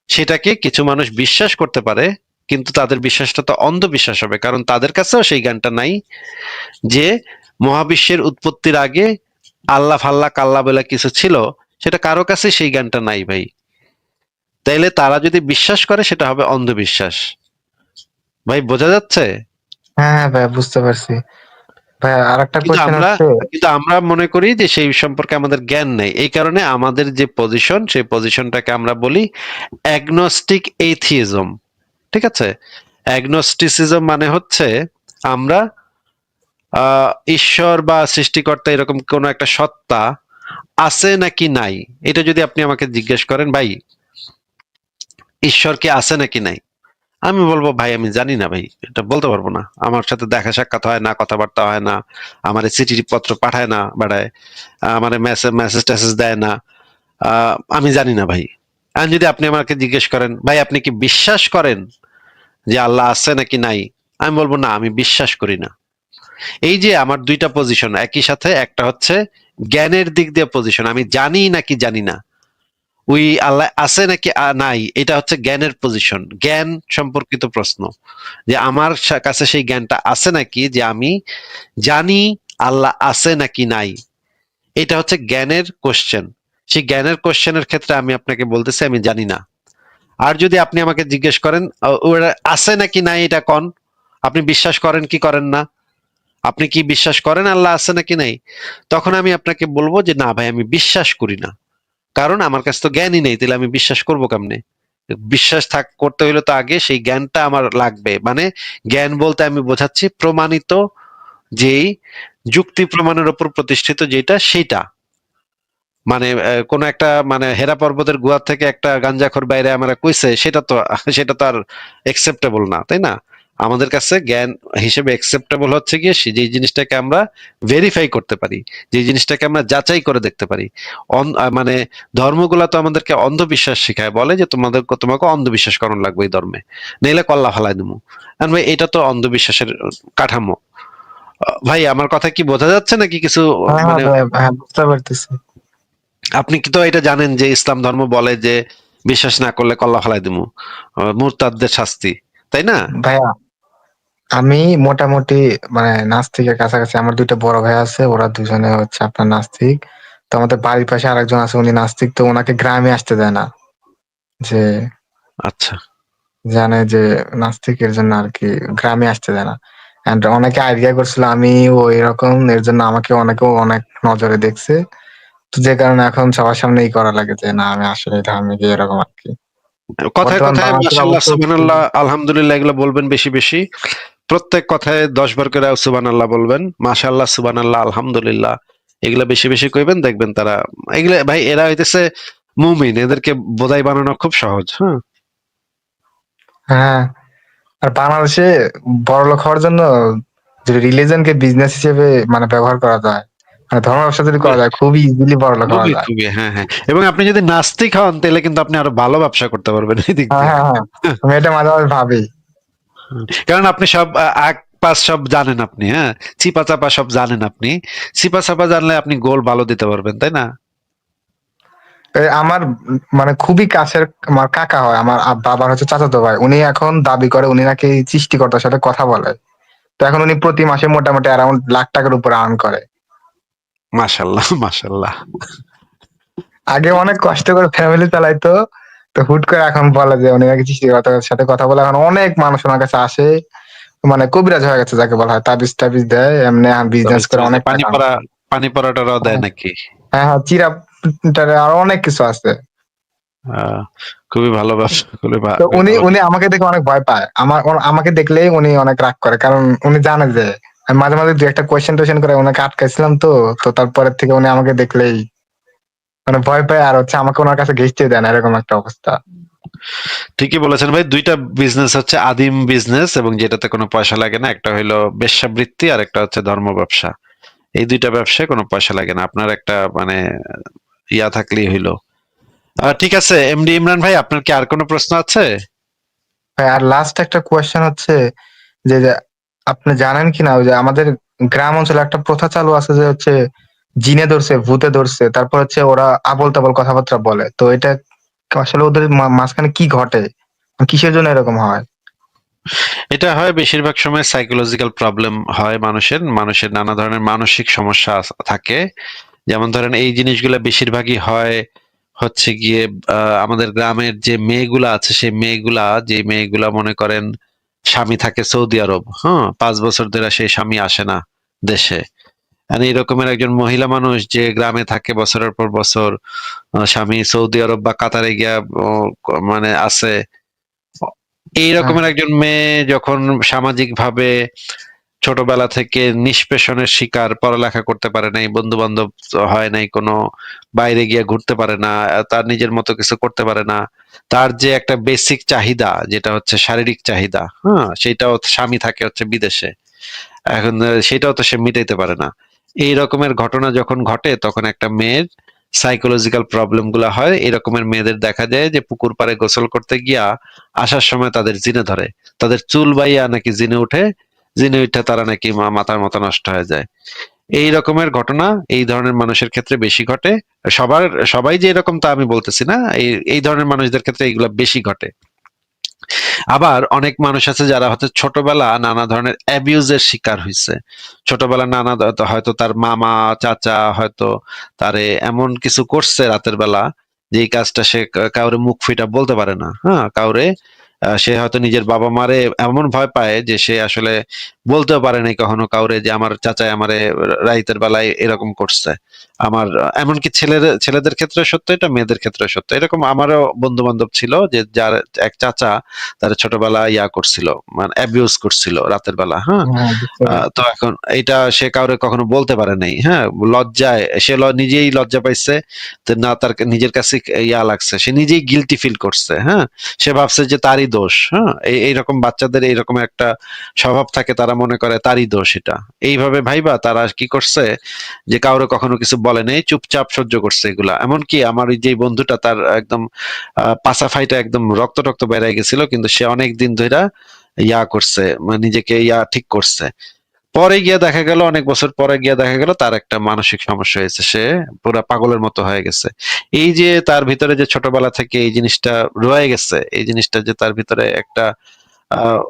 S2: সেটাকে কিছু মানুষ বিশ্বাস করতে পারে, কিন্তু তাদের বিশ্বাসটা তো অন্ধবিশ্বাস হবে, কারণ তাদের কাছেও সেই জ্ঞানটা নাই যে মহাবিশ্বের উৎপত্তির আগে আল্লাহ ফাল্লাহ কাল্লা বলে কিছু ছিল, সেটা কারো কাছে সেই জ্ঞানটা নাই ভাই। তাইলে তারা যদি বিশ্বাস করে সেটা হবে অন্ধবিশ্বাস। ভাই বোঝা যাচ্ছে?
S4: হ্যাঁ হ্যাঁ ভাই বুঝতে পারছি। ভাই আর একটা
S2: কিন্তু
S4: কোশ্চেন
S2: আমরা
S4: হচ্ছে।
S2: কিন্তু আমরা মনে করি যে সেই সম্পর্কে আমাদের জ্ঞান নেই, এই কারণে আমাদের যে পজিশন সেই পজিশনটাকে আমরা বলি অ্যাগনস্টিক এথিইজম। ঠিক আছে? অ্যাগনস্টিসিজম মানে হচ্ছে আমরা ঈশ্বর বা সৃষ্টিকর্তা এরকম কোন একটা সত্তা আছে নাকি নাই, এটা যদি আপনি আমাকে জিজ্ঞেস করেন ভাই ঈশ্বর কি আছে নাকি নাই, আমি বলবো ভাই আমি জানি না ভাই, এটা বলতে পারবো না, আমার সাথে দেখা সাক্ষাৎ হয় না, কথাবার্তা হয় না, আমার চিঠি পত্র পাঠায় না বাড়ায়, আমার মেসেজ মেসেজ টেসেজ দেয় না, আমি জানি না ভাই। আর যদি আপনি আমাকে জিজ্ঞেস করেন ভাই আপনি কি বিশ্বাস করেন যে আল্লাহ আছে নাকি নাই, আমি বলবো না আমি বিশ্বাস করি না। এই যে আমার দুইটা পজিশন একই সাথে, একটা হচ্ছে জ্ঞানের দিক দিয়ে পজিশন, আমি জানি নাকি জানি না, ওই আল্লাহ আছে নাকি নাই, এটা হচ্ছে জ্ঞানের পজিশন, জ্ঞান সম্পর্কিত প্রশ্ন, যে আমার কাছে সেই জ্ঞানটা আছে নাকি যে আমি জানি আল্লাহ আছে নাকি নাই, এটা হচ্ছে জ্ঞানের কোশ্চেন। সেই জ্ঞানের কোশ্চেনের ক্ষেত্রে আমি আপনাকে বলতেছি আমি জানি না। আর যদি আপনি আমাকে জিজ্ঞেস করেন ওরা আছে নাকি নাই এটা কোন, আপনি বিশ্বাস করেন কি করেন না, আপনি কি বিশ্বাস করেন আল্লাহ আছে নাকি নাই, তখন আমি আপনাকে বলবো যে না ভাই আমি বিশ্বাস করি না, কারণ আমার কাছে তো জ্ঞানই নেই, তাহলে আমি বিশ্বাস করবো কেমনে? বিশ্বাস করতে হলে তো আগে সেই জ্ঞানটা আমার লাগবে। মানে জ্ঞান বলতে আমি বোঝাচ্ছি প্রমাণিত, যেই যুক্তি প্রমাণের উপর প্রতিষ্ঠিত যেটা সেটা। মানে কোন একটা মানে হেরা পর্বতের গুহা থেকে একটা গাঞ্জাখোর বাইরে আমরা কইছে, সেটা তো আর একসেপ্টেবল না, তাই না? আমাদের কাছে জ্ঞান হিসেবে একসেপ্টেবল হচ্ছে গিয়ে যে জিনিসটাকে আমরা ভেরিফাই করতে পারি, যে জিনিসটাকে আমরা যাচাই করে দেখতে পারি। মানে ধর্মগুলা তো আমাদেরকে অন্ধবিশ্বাস শেখায়, বলে যে তোমাকে অন্ধবিশ্বাস করণ লাগবে এই ধর্মে, নইলে কল্লা ফালাই দেবো। ভাই এটা তো অন্ধবিশ্বাসের কাঠামো। ভাই আমার কথা কি বোঝা যাচ্ছে নাকি কিছু?
S4: হ্যাঁ হ্যাঁ
S2: মানে
S4: ভাই, হ্যাঁ বুঝতে পারতেছি।
S2: আপনি কি তো এটা জানেন যে ইসলাম ধর্ম বলে যে বিশ্বাস না করলে কল্লা ফালাই দিমু, মুরতাদদের শাস্তি, তাই না?
S4: ভাইয়া আমি মোটামুটি মানে নাস্তিকের কাছাকাছি। আমার দুইটা বড় ভাই আছে, ওরা দুজনে হচ্ছে আপনার নাস্তিক। তো আমাদের বাড়ির পাশে আরেকজন আছে, উনি নাস্তিক, তো ওনাকে গ্রামে আসতে দেয় না। যে
S2: আচ্ছা,
S4: জানে যে নাস্তিকের জন্য আর কি গ্রামে আসতে দেয় না। এন্ড অনেকে আইডিয়া করছিল আমি ওই রকম, এর জন্য আমাকে অনেকেও অনেক নজরে দেখছে। তো যে কারণে এখন সবার সামনেই করা লাগে যে না আমি আসলে ধার্মিক এরকম আর কি।
S2: কথায়
S4: বর্তমান
S2: কথায়
S4: বাংলাদেশের
S2: মাশাআল্লাহ
S4: অবস্থা হচ্ছে
S2: সুবহানাল্লাহ আলহামদুলিল্লাহ এগুলো বলবেন বেশি বেশি। প্রত্যেক কথায় 10 বার করে সুবহানাল্লাহ বলবেন, মাশাআল্লাহ সুবহানাল্লাহ আলহামদুলিল্লাহ এগুলা বেশি বেশি কইবেন, দেখবেন তারা এগুলা ভাই এরা হইতেছে মুমিন, এদেরকে বোধাই বানানো খুব সহজ। হ্যাঁ,
S4: হ্যাঁ। আর বাংলাদেশে বড়লোক হওয়ার জন্য যে রিলিজনকে বিজনেস হিসেবে মানে ব্যবহার করা যায়, মানে ধর্ম ব্যবসা যদি করা যায় খুবই ইজিলি বড়লোক হওয়া
S2: খুবই
S4: যায়।
S2: খুবই, হ্যাঁ হ্যাঁ। এবং আপনি যদি নাস্তিক হন তাহলে কিন্তু আপনি আরো ভালো ব্যবসা করতে পারবেন এই দিক
S4: হ্যাঁ
S2: দিয়ে।
S4: হ্যাঁ হ্যাঁ, আমি এটা মাঝে মাঝে ভাবি।
S2: কারণ আপনি সব আগ পাশ সব জানেন আপনি, হ্যাঁ, চিপা চাপা সব জানেন আপনি। চিপা চাপা জানলে আপনি গোল ভালো দিতে পারবেন, তাই না?
S4: আমার মানে খুবই কাছের আমার কাকা হয়, আমার বাবার হচ্ছে চাচাতো ভাই, উনি এখন দাবি করে উনি নাকি সৃষ্টিকর্তার সাথে কথা বলে। তো এখন উনি প্রতি মাসে মোটামুটি অ্যারাউন্ড লাখ টাকার উপর আর্ন করে।
S2: মাশাল্লাহ মাশাল্লাহ।
S4: আগে অনেক কষ্ট করে ফ্যামিলি চালাইতো, তো হুট করে এখন বলে যে উনি নাকি সৃষ্টিকর্তার সাথে কথা বলে। এখন অনেক মানুষ ওনার কাছে আসে, মানে কবিরাজ হয়ে গেছে যাকে বলা হয়, তাবিজ টাবিজ দেয়, এমনি বিজনেস করে অনেক
S2: পানি
S4: টাকা
S2: পড়া, পানি পড়াটারও দেয়
S4: হ্যাঁ
S2: নাকি?
S4: হ্যাঁ হ্যাঁ, চিরাটারে আরো অনেক কিছু আছে।
S2: আহ, খুবই ভালো ব্যবসা, খুবই
S4: তো উনি
S2: ভালো।
S4: উনি আমাকে দেখে অনেক ভয় পায়, আমাকে দেখলেই উনি অনেক রাগ করে, কারণ উনি জানে যে আমি মাঝে মাঝে দু একটা কোয়েশ্চেন টোয়েশ্চেন করে ওনাকে আটকাইছিলাম। তো তো তারপরের থেকে উনি আমাকে দেখলেই মানে ভয় পায়, আর হচ্ছে আমাকে ওনার কাছে ঘেঁচতে দেয় না, এরকম একটা অবস্থা।
S2: ঠিকই বলেছেন ভাই, দুইটা বিজনেস হচ্ছে আদিম বিজনেস এবং যেটাতে কোনো পয়সা লাগে না, একটা হইলো বেশ্যাবৃত্তি আর একটা হচ্ছে ধর্ম ব্যবসা। এই দুইটা ব্যবসায় কোনো পয়সা লাগে না, আপনার একটা মানে ইয়া থাকলেই হইলো। ঠিক আছে এমডি ইমরান ভাই, আপনার কি আর কোনো প্রশ্ন আছে?
S4: ভাই, আর লাস্ট একটা কোয়েশ্চেন হচ্ছে যে আপনি জানেন কিনা ওই যে আমাদের গ্রাম অঞ্চলে একটা প্রথা চালু আছে যে হচ্ছে জিনে ধরছে, ভূতে ধরছে, তারপর হচ্ছে ওরা আবোল তাবোল কথাবার্তা বলে। তো এটা আসলে ওদের মাঝখানে কি ঘটে, কিসের জন্য এরকম হয়?
S2: এটা হয় বেশিরভাগ সময় সাইকোলজিক্যাল প্রবলেম হয়, মানুষের নানা ধরনের মানসিক সমস্যা থাকে। যেমন ধরেন এই জিনিসগুলা বেশিরভাগই হয় হচ্ছে গিয়ে আমাদের গ্রামের যে মেয়েগুলা আছে, সেই মেয়েগুলা, যে মেয়েগুলা মনে করেন স্বামী থাকে সৌদি আরব, হ্যাঁ, 5 বছর ধরে সেই স্বামী আসে না দেশে। আর এই রকমের একজন মহিলা মানুষ যে গ্রামে থাকে বছরের পর বছর, স্বামী সৌদি আরব বা কাতারে গিয়া মানে আছে, এই
S4: হ্যাঁ
S2: রকমের একজন মেয়ে যখন সামাজিক ভাবে ছোটবেলা থেকে নিষ্পেষণের শিকার, পড়ালেখা করতে পারে নাই, বন্ধু বান্ধব হয় নাই কোনো, বাইরে গিয়ে ঘুরতে পারে না, তার নিজের মতো কিছু করতে পারে না, তার যে একটা বেসিক চাহিদা যেটা হচ্ছে শারীরিক চাহিদা, হ্যাঁ, সেটাও স্বামী থাকে হচ্ছে বিদেশে, এখন সেটাও তো সে মিটাইতে পারে না। এই রকমের ঘটনা যখন ঘটে তখন একটা মেয়ের সাইকোলজিক্যাল প্রবলেম গুলা হয়। এরকমের মেয়েদের দেখা যায় যে পুকুর পাড়ে গোসল করতে গিয়া আসার সময় তাদের জিনে ধরে, তাদের চুল বাইয়া নাকি জিনে উঠে, জিনে উঠে তারা নাকি মাথার মতো নষ্ট হয়ে যায়। এই রকমের ঘটনা এই ধরনের মানুষের ক্ষেত্রে বেশি ঘটে। সবাই যে এরকম তা আমি বলতেছি না, এই এই ধরনের মানুষদের ক্ষেত্রে এইগুলা বেশি ঘটে। আবার অনেক মানুষ আছে যারা হয়তো ছোটবেলা নানা ধরনের অ্যাবিউজের শিকার হয়েছে। ছোটবেলা হয়তো তার মামা চাচা হয়তো তারে এমন কিছু করছে রাতের বেলা, যে এই কাজটা সে কাউরে মুখ ফিটা বলতে পারে না, হ্যাঁ, কাউরে সে হয়তো নিজের বাবা মারে এমন ভয় পায় যে সে আসলে বলতেও পারে নাই কখনো কাউরে যে আমার চাচাই আমারে রাইতের বেলায় এরকম করছে। আমার এমনকি ছেলেদের ক্ষেত্রে সত্য, এটা মেয়েদের ক্ষেত্রে সত্য। এরকম আমারও বন্ধু বান্ধব ছিল যে যার এক চাচা তার ছোটবেলা করছিল, মানে অ্যাবিউজ করছিল রাতের বেলা, হ্যাঁ।
S4: হ্যাঁ, বুঝতে পারছি।
S2: তো এখন এইটা সে কাউরে কখনো বলতে পারে নাই, হ্যাঁ, লজ্জায় সে নিজেই লজ্জা পাইছে, তো না তার নিজের কাছে লাগছে, সে নিজেই গিলটি ফিল করছে, হ্যাঁ। সে ভাবছে যে তারই দোষ, হ্যাঁ। এইরকম বাচ্চাদের এইরকম একটা স্বভাব থাকে, তারা মনে করে তারই দোষ এটা। এইভাবে ভাইবা তারা কি করছে, যে কাউরে কখনো কিছু বলে নেই, চুপচাপ সহ্য করছে এগুলা। এমনকি আমার ওই যে বন্ধুটা, তার একদম পাছা ফাইটা একদম রক্ত টক্ত বেরিয়ে গেছিল, কিন্তু সে অনেক দিন ধইরা করছে, মানে নিজেকে ঠিক করছে। পরে গিয়ে দেখা গেল, অনেক বছর পরে গিয়ে দেখা গেল তার একটা মানসিক সমস্যা হয়েছে, সে পুরা পাগলের মতো হয়ে গেছে। এই যে তার ভিতরে যে ছোটবেলা থেকে এই জিনিসটা রয়ে গেছে, এই জিনিসটা যে তার ভিতরে একটা আহ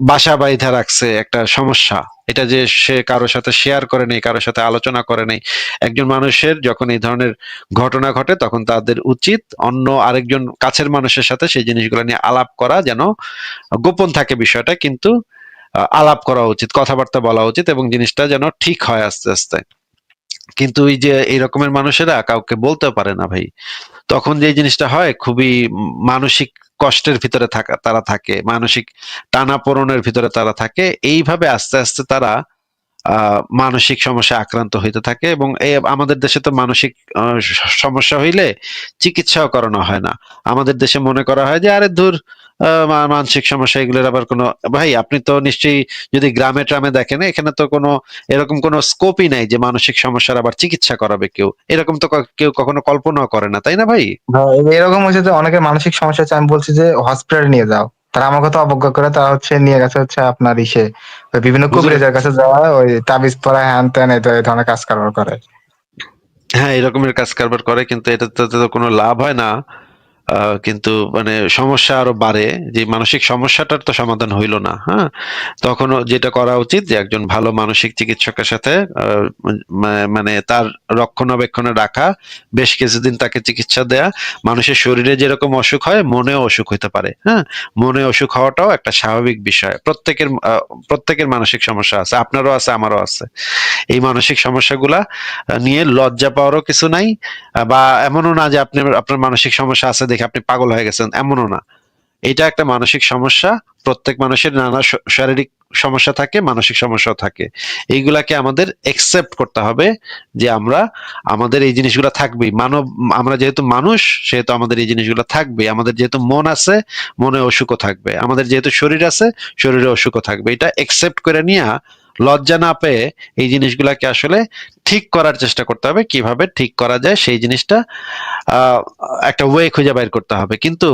S2: বাসা বাইধা রাখছে, একটা সমস্যা, এটা যে সে কারোর সাথে শেয়ার করে নেই, কারোর সাথে আলোচনা করে নেই। একজন মানুষের যখন এই ধরনের ঘটনা ঘটে, তখন তাদের উচিত অন্য আরেকজন কাছের মানুষের সাথে সেই জিনিসগুলো নিয়ে আলাপ করা, যেন গোপন থাকে বিষয়টা, কিন্তু আলাপ করা উচিত, কথাবার্তা বলা উচিত, এবং জিনিসটা যেন ঠিক হয় আস্তে আস্তে। কিন্তু এই যে এই রকমের মানুষেরা কাউকে বলতে পারে না ভাই, তখন যে জিনিসটা হয়, খুবই মানসিক কষ্টের ভিতরে তারা থাকে, মানসিক টানাপোড়েনের ভিতরে তারা থাকে। এইভাবে আস্তে আস্তে তারা মানসিক সমস্যায় আক্রান্ত হইতে থাকে। এবং আমাদের দেশে তো মানসিক সমস্যা হইলে চিকিৎসাও করানো হয় না। আমাদের দেশে মনে করা হয় যে আরে ধুর, মানসিক সমস্যা এগুলোর আবার কোনো, ভাই আপনি তো নিশ্চয়ই যদি গ্রামে ট্রামে দেখেন, এখানে তো কোনো এরকম কোনো স্কোপই নাই যে মানসিক সমস্যার আবার চিকিৎসা করাবে কেউ, এরকম তো কেউ কখনো কল্পনাও করে না, তাই না ভাই?
S4: হ্যাঁ, এরকম হচ্ছে যে অনেকের মানসিক সমস্যা হচ্ছে, আমি বলছি যে হসপিটালে নিয়ে যাও, তারা আমাকে তো অবজ্ঞা করে, তারা হচ্ছে নিয়ে গেছে হচ্ছে আপনার ওই বিভিন্ন
S2: বুঝলে,
S4: কবিরাজের কাছে যাওয়া, ওই তাবিজ পরা হ্যান ত্যান এই ধরনের কাজ কারবার করে।
S2: হ্যাঁ, এরকমের কাজ কারবার করে, কিন্তু এটাতে তো কোনো লাভ হয় না। কিন্তু মানে সমস্যা আরো বাড়ে, যে মানসিক সমস্যাটার তো সমাধান হইল না, হ্যাঁ। তখনও যেটা করা উচিত যে একজন ভালো মানসিক চিকিৎসকের সাথে মানে তার রক্ষণাবেক্ষণে রাখা, বেশ কিছুদিন তাকে চিকিৎসা দেয়া। মানুষের শরীরে যেরকম অসুখ হয়, মনেও অসুখ হইতে পারে, হ্যাঁ। মনে অসুখ হওয়াটাও একটা স্বাভাবিক বিষয়। প্রত্যেকের মানসিক সমস্যা আছে, আপনারও আছে, আমারও আছে। এই মানসিক সমস্যাগুলা নিয়ে লজ্জা পাওয়ারও কিছু নাই। বা এমনও না যে আপনার মানসিক সমস্যা আছে দেখে আপনি পাগল হয়ে গেছেন, এমনও না। এটা একটা মানসিক সমস্যা। প্রত্যেক মানুষের নানা শারীরিক সমস্যা থাকে, মানসিক সমস্যাও থাকে। এইগুলাকে আমাদের একসেপ্ট করতে হবে, যে আমাদের এই জিনিসগুলো থাকবেই। আমরা যেহেতু মানুষ, সেহেতু আমাদের এই জিনিসগুলো থাকবে। আমাদের যেহেতু মন আছে, মনে অসুখও থাকবে। আমাদের যেহেতু শরীর আছে, শরীরে অসুখও থাকবে। এটা একসেপ্ট করে নিয়ে, লজ্জা না পেয়ে এই জিনিসগুলাকে আসলে ঠিক করার চেষ্টা করতে হবে। কিভাবে ঠিক করা যায় সেই জিনিসটা আহ একটা ওয়ে খুঁজে বের করতে হবে। কিন্তু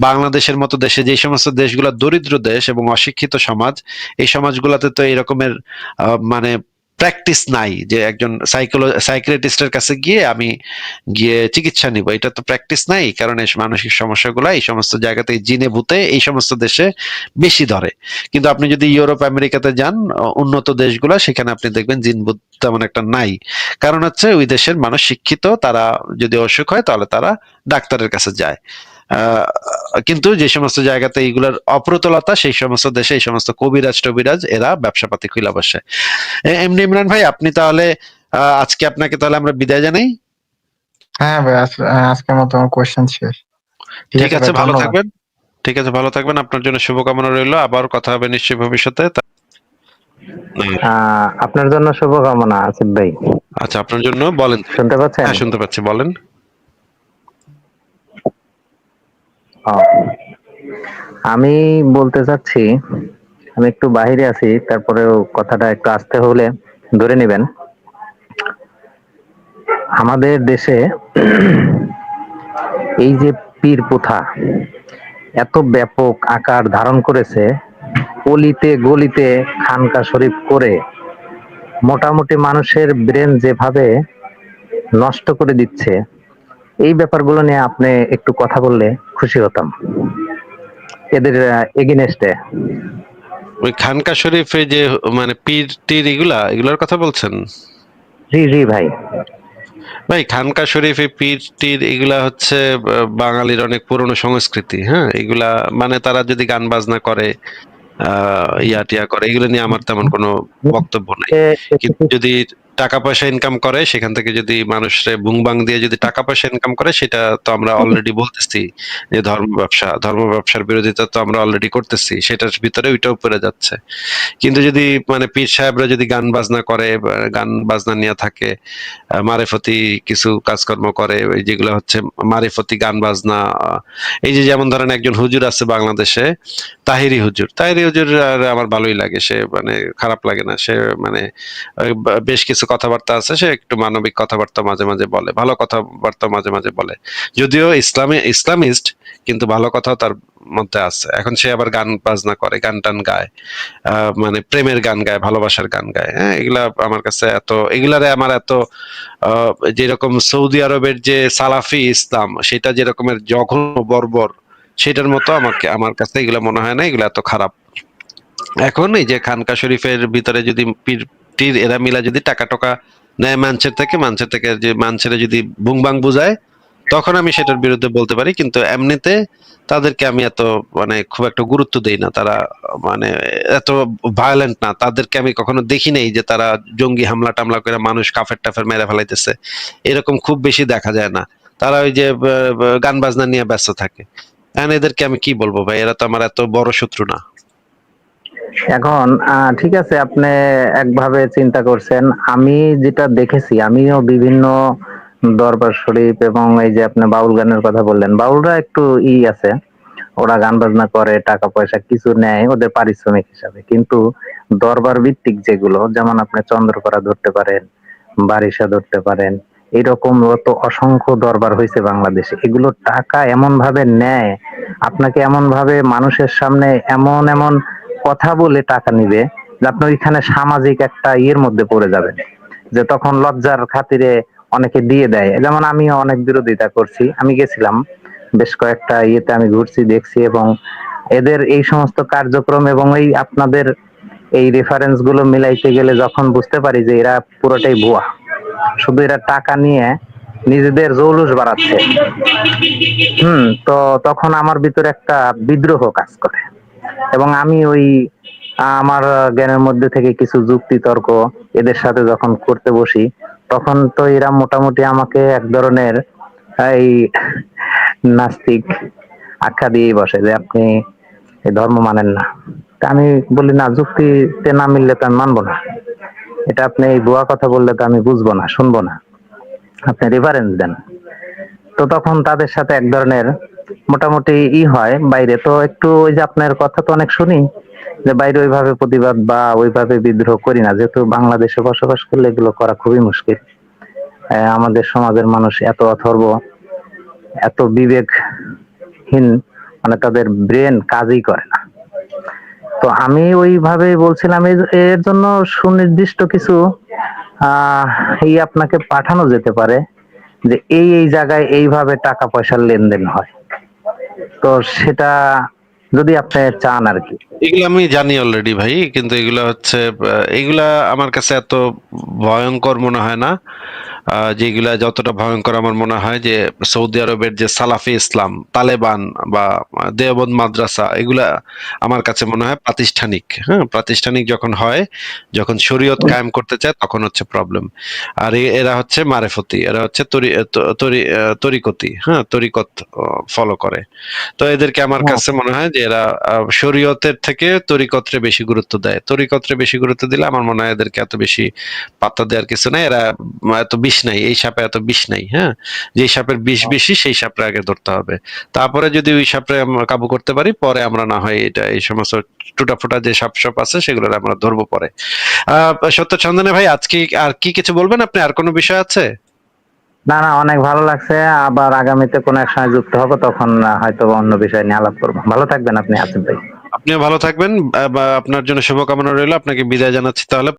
S2: বাংলাদেশের মতো দেশে, যে সমস্ত দেশগুলো দরিদ্র দেশ এবং অশিক্ষিত সমাজ, এই সমাজগুলোতে তো এরকমের মানে প্র্যাকটিস নাই, যে একজন সাইকিয়াট্রিস্টের কাছে গিয়ে আমি চিকিৎসা নিব, এটা তো প্র্যাকটিস নাই। কারণ এই মানসিক সমস্যাগুলো এই সমস্ত জায়গাতে, জিনে ভূতে এই সমস্ত দেশে বেশি ধরে। কিন্তু আপনি যদি ইউরোপ আমেরিকাতে যান, উন্নত দেশগুলো, সেখানে আপনি দেখবেন জিন ভূত তেমন একটা নাই। কারণ হচ্ছে ওই দেশের মানুষ শিক্ষিত, তারা যদি অসুখ হয় তাহলে তারা ডাক্তারের কাছে যায়। আহ, কিন্তু যে সমস্ত জায়গাতে এইগুলোর অপ্রতুলতা, সেই সমস্ত দেশে এই সমস্ত কবিরাজ টবিরাজ এরা ব্যবসাপাতি খুলে বসে। এমনি ইমরান ভাই, আপনি তাহলে আজকে আপনাকে তাহলে আমরা বিদায় জানাই।
S4: হ্যাঁ ভাই, আজকের মতো আমার কোয়েশ্চেন শেষ। ঠিক
S2: ঠিক
S4: আছে
S2: আছে,
S4: ভাই,
S2: ভালো
S4: ধন্যবাদ।
S2: থাকবেন। ঠিক আছে, ভালো থাকবেন, আপনার জন্য শুভকামনা রইলো। আবার কথা হবে নিশ্চয়ই ভবিষ্যতে।
S5: আপনার জন্য শুভকামনা আসিফ ভাই।
S2: আচ্ছা, আপনার জন্য বলেন।
S5: শুনতে পাচ্ছেন?
S2: হ্যাঁ, শুনতে পাচ্ছি, বলেন।
S5: ও, আমি বলতে চাচ্ছি, আমি একটু বাইরে আছি, তারপরেও কথাটা একটু আস্তে হলে ধরে নেবেন। আমাদের দেশে এই যে পীর প্রথা এত ব্যাপক আকার ধারণ করেছে, অলিতে গলিতে খানকা শরীফ করে মোটামুটি মানুষের ব্রেন যেভাবে নষ্ট করে দিচ্ছে, এই ব্যাপারগুলো নিয়ে আপনি একটু কথা বললে খুশি হতাম। এদের এগেনস্টে।
S2: ওই খানকা শরীফে যে মানে পীর টির এগুলার কথা বলছেন?
S5: জি জি ভাই।
S2: ভাই খানকা শরীফে পীর টির এগুলা হচ্ছে বাঙালির অনেক পুরনো সংস্কৃতি। হ্যাঁ, এগুলা মানে তারা যদি গান বাজনা করে, ইয়া টিয়া করে, এগুলো নিয়ে আমার তেমন কোনো বক্তব্য নাই। কিন্তু যদি টাকা পয়সা ইনকাম করে, সেখান থেকে যদি মানুষরে বুংবাং দিয়ে যদি টাকা পয়সা ইনকাম করে, সেটা তো আমরা অলরেডি বলতেছি যে ধর্ম ব্যবসার বিরোধিতা তো আমরা অলরেডি করতেছি, সেটার ভিতরে ওইটাও পড়ে যাচ্ছে। কিন্তু যদি মানে পীর সাহেবরা যদি গান বাজনা করে, গান বাজনা নিয়ে থাকে, মারেফতি কিছু কাজকর্ম করে, ওই যেগুলো হচ্ছে মারেফতি গান বাজনা, এই যে যেমন ধরেন একজন হুজুর আছে বাংলাদেশে, তাহিরি হুজুর আর আমার ভালোই লাগে, সে মানে খারাপ লাগে না, সে মানে বেশ কিছু কথাবার্তা আছে, সে একটু মানবিক কথাবার্তা মাঝে মাঝে বলে, ভালো কথাবার্তা মাঝে মাঝে বলে, যদিও ইসলামিস্ট, কিন্তু ভালো কথাও তার মধ্যে আছে। এখন সে আবার গান বাজনা করে, গান টান গায়, মানে প্রেমের গান গায়, ভালোবাসার গান গায়। হ্যাঁ, এগুলা আমার কাছে এগুলারে আমার যেরকম সৌদি আরবের যে সালাফি ইসলাম, সেটা যেরকমের জঘন্য বর্বর, সেটার মতো আমার কাছে এগুলা মনে হয় না এগুলা এত খারাপ। এখন এই যে খানকা শরীফের ভিতরে যদি পীর টির এরা মিলা যদি টাকা টকা নেয় মানুষের থেকে যে মানুষের যদি বুংবাং বুঝায়, তখন আমি সেটার বিরুদ্ধে বলতে পারি। কিন্তু এমনিতে তাদেরকে আমি এত মানে খুব একটা গুরুত্ব দেই না। তারা মানে এত ভায়োলেন্ট না, তাদেরকে আমি কখনো দেখি নাই যে তারা জঙ্গি হামলা টামলা করে মানুষ কাফের টাফের মেরে ফেলাইতেছে, এরকম খুব বেশি দেখা যায় না। তারা ওই যে গান বাজনা নিয়ে ব্যস্ত থাকে। এখন এদেরকে আমি কি বলবো ভাই, এরা তো আমার এত বড় শত্রু না।
S5: এখন ঠিক আছে, আপনি একভাবে চিন্তা করছেন। আমি যেটা দেখেছি, আমিও বিভিন্ন দরবার শরীফ এবং এই যে আপনি বাউল গানের কথা বললেন, বাউলরা একটু আছে, ওরা গান বাজনা করে, টাকা পয়সা কিছু নেয় ওদের পারিশ্রমিক হিসাবে। কিন্তু দরবার ভিত্তিক যেগুলো, যেমন আপনি চন্দ্রকোনা ধরতে পারেন, বারিশা ধরতে পারেন, এরকম তো অসংখ্য দরবার হয়েছে বাংলাদেশে। এগুলো টাকা এমন ভাবে নেয়, আপনাকে এমন ভাবে মানুষের সামনে এমন এমন কথা বলে টাকা নিবে যে আপনি ওইখানে সামাজিক একটা মধ্যে পড়ে যাবেন, যে তখন লজ্জার খাতিরে অনেকে দিয়ে দেয়। যেমন আমিও অনেক বিরোধিতা করছি, আমি গেছিলাম বেশ কয়েকটা আমি ঘুরছি, দেখছি, এবং এদের এই সমস্ত কার্যক্রম এবং এই আপনাদের এই রেফারেন্স গুলো মিলাইতে গেলে যখন বুঝতে পারি যে এরা পুরোটাই ভুয়া, শুধু এরা টাকা নিয়ে নিজেদের জৌলুস বাড়াচ্ছে। তো তখন আমার ভিতরে একটা বিদ্রোহ কাজ করে, এবং আমি ওই আমার জ্ঞানের মধ্যে থেকে কিছু যুক্তি তর্ক এদের সাথে যখন করতে বসি, তখন তো এরা মোটামুটি আমাকে এক ধরনের এই নাস্তিক আখ্যা দিয়েই বসে, যে আপনি এই ধর্ম মানেন না। তা আমি বলি না, যুক্তিতে না মিললে তো আমি মানবো না। এটা আপনি এই ভুয়া কথা বললে তো আমি বুঝবো না, শুনবো না, আপনি রেফারেন্স দেন। তো তখন তাদের সাথে এক ধরনের মোটামুটি হয়। বাইরে তো একটু ওই যে আপনার কথা তো অনেক শুনি, যে বাইরে ওইভাবে প্রতিবাদ বা ওইভাবে বিদ্রোহ করি না, যেহেতু বাংলাদেশে বসবাস করলে এগুলো করা খুবই মুশকিল। আমাদের সমাজের মানুষ এত অথর্ব, এত বিবেকহীন, মানে তাদের ব্রেন কাজই করে না। তো আমি ওইভাবে বলছিলাম, এর জন্য সুনির্দিষ্ট কিছু আপনাকে পাঠানো যেতে পারে, যে এই জায়গায় এইভাবে টাকা পয়সার লেনদেন হয়। তো সেটা যদি আপনি চান আর কি।
S2: এগুলো আমি জানি অলরেডি ভাই, কিন্তু এগুলা হচ্ছে এগুলা আমার কাছে এত ভয়ঙ্কর মনে হয় না। যেগুলা যতটা ভয়ঙ্কর আমার মনে হয় যে সৌদি আরবের যে সালাফি ইসলাম, তালেবান বা দেওবন্দ মাদ্রাসা, এগুলা আমার কাছে মনে হয় প্রাতিষ্ঠানিক। হ্যাঁ, প্রাতিষ্ঠানিক যখন হয়, যখন শরীয়ত কায়েম করতে চায়, তখন হচ্ছে প্রবলেম। আর এরা হচ্ছে মারেফতি, এরা হচ্ছে তরিকতি, হ্যাঁ, তরিকত ফলো করে। তো এদেরকে আমার কাছে মনে হয় যে এরা শরীয়তের থেকে তরিকতরে বেশি গুরুত্ব দেয়। তরিকতরে বেশি গুরুত্ব দিলে আমার মনে হয় এদেরকে এত বেশি পাত্তা দেওয়ার কিছু নাই। এরা এত বিষ নাই, এই সাপে এত বিষ নাই। হ্যাঁ, যে সাপের বিষ বেশি সেই সাপটা আগে ধরতে হবে, তারপরে যদি ওই সাপে আমরা কাবু করতে পারি, পরে আমরা না হয় এটা এই সমস্ত টুটা ফুটা যে সাপ আছে সেগুলো আমরা ধরবো পরে। সত্য চন্দনে ভাই, আজকে আর কি কিছু বলবেন আপনি? আর কোনো বিষয় আছে?
S5: না না, অনেক ভালো লাগছে। আবার আগামীতে কোনো এক সময় যুক্ত হবো, তখন হয়তো অন্য বিষয় নিয়ে আলাপ করবো। ভালো থাকবেন আপনি, আসিফ ভাই।
S2: আপনিও ভালো থাকবেন। আপনার জন্য শুভকামনা রইল। আপনাকে বিদায় জানাচ্ছি তাহলে।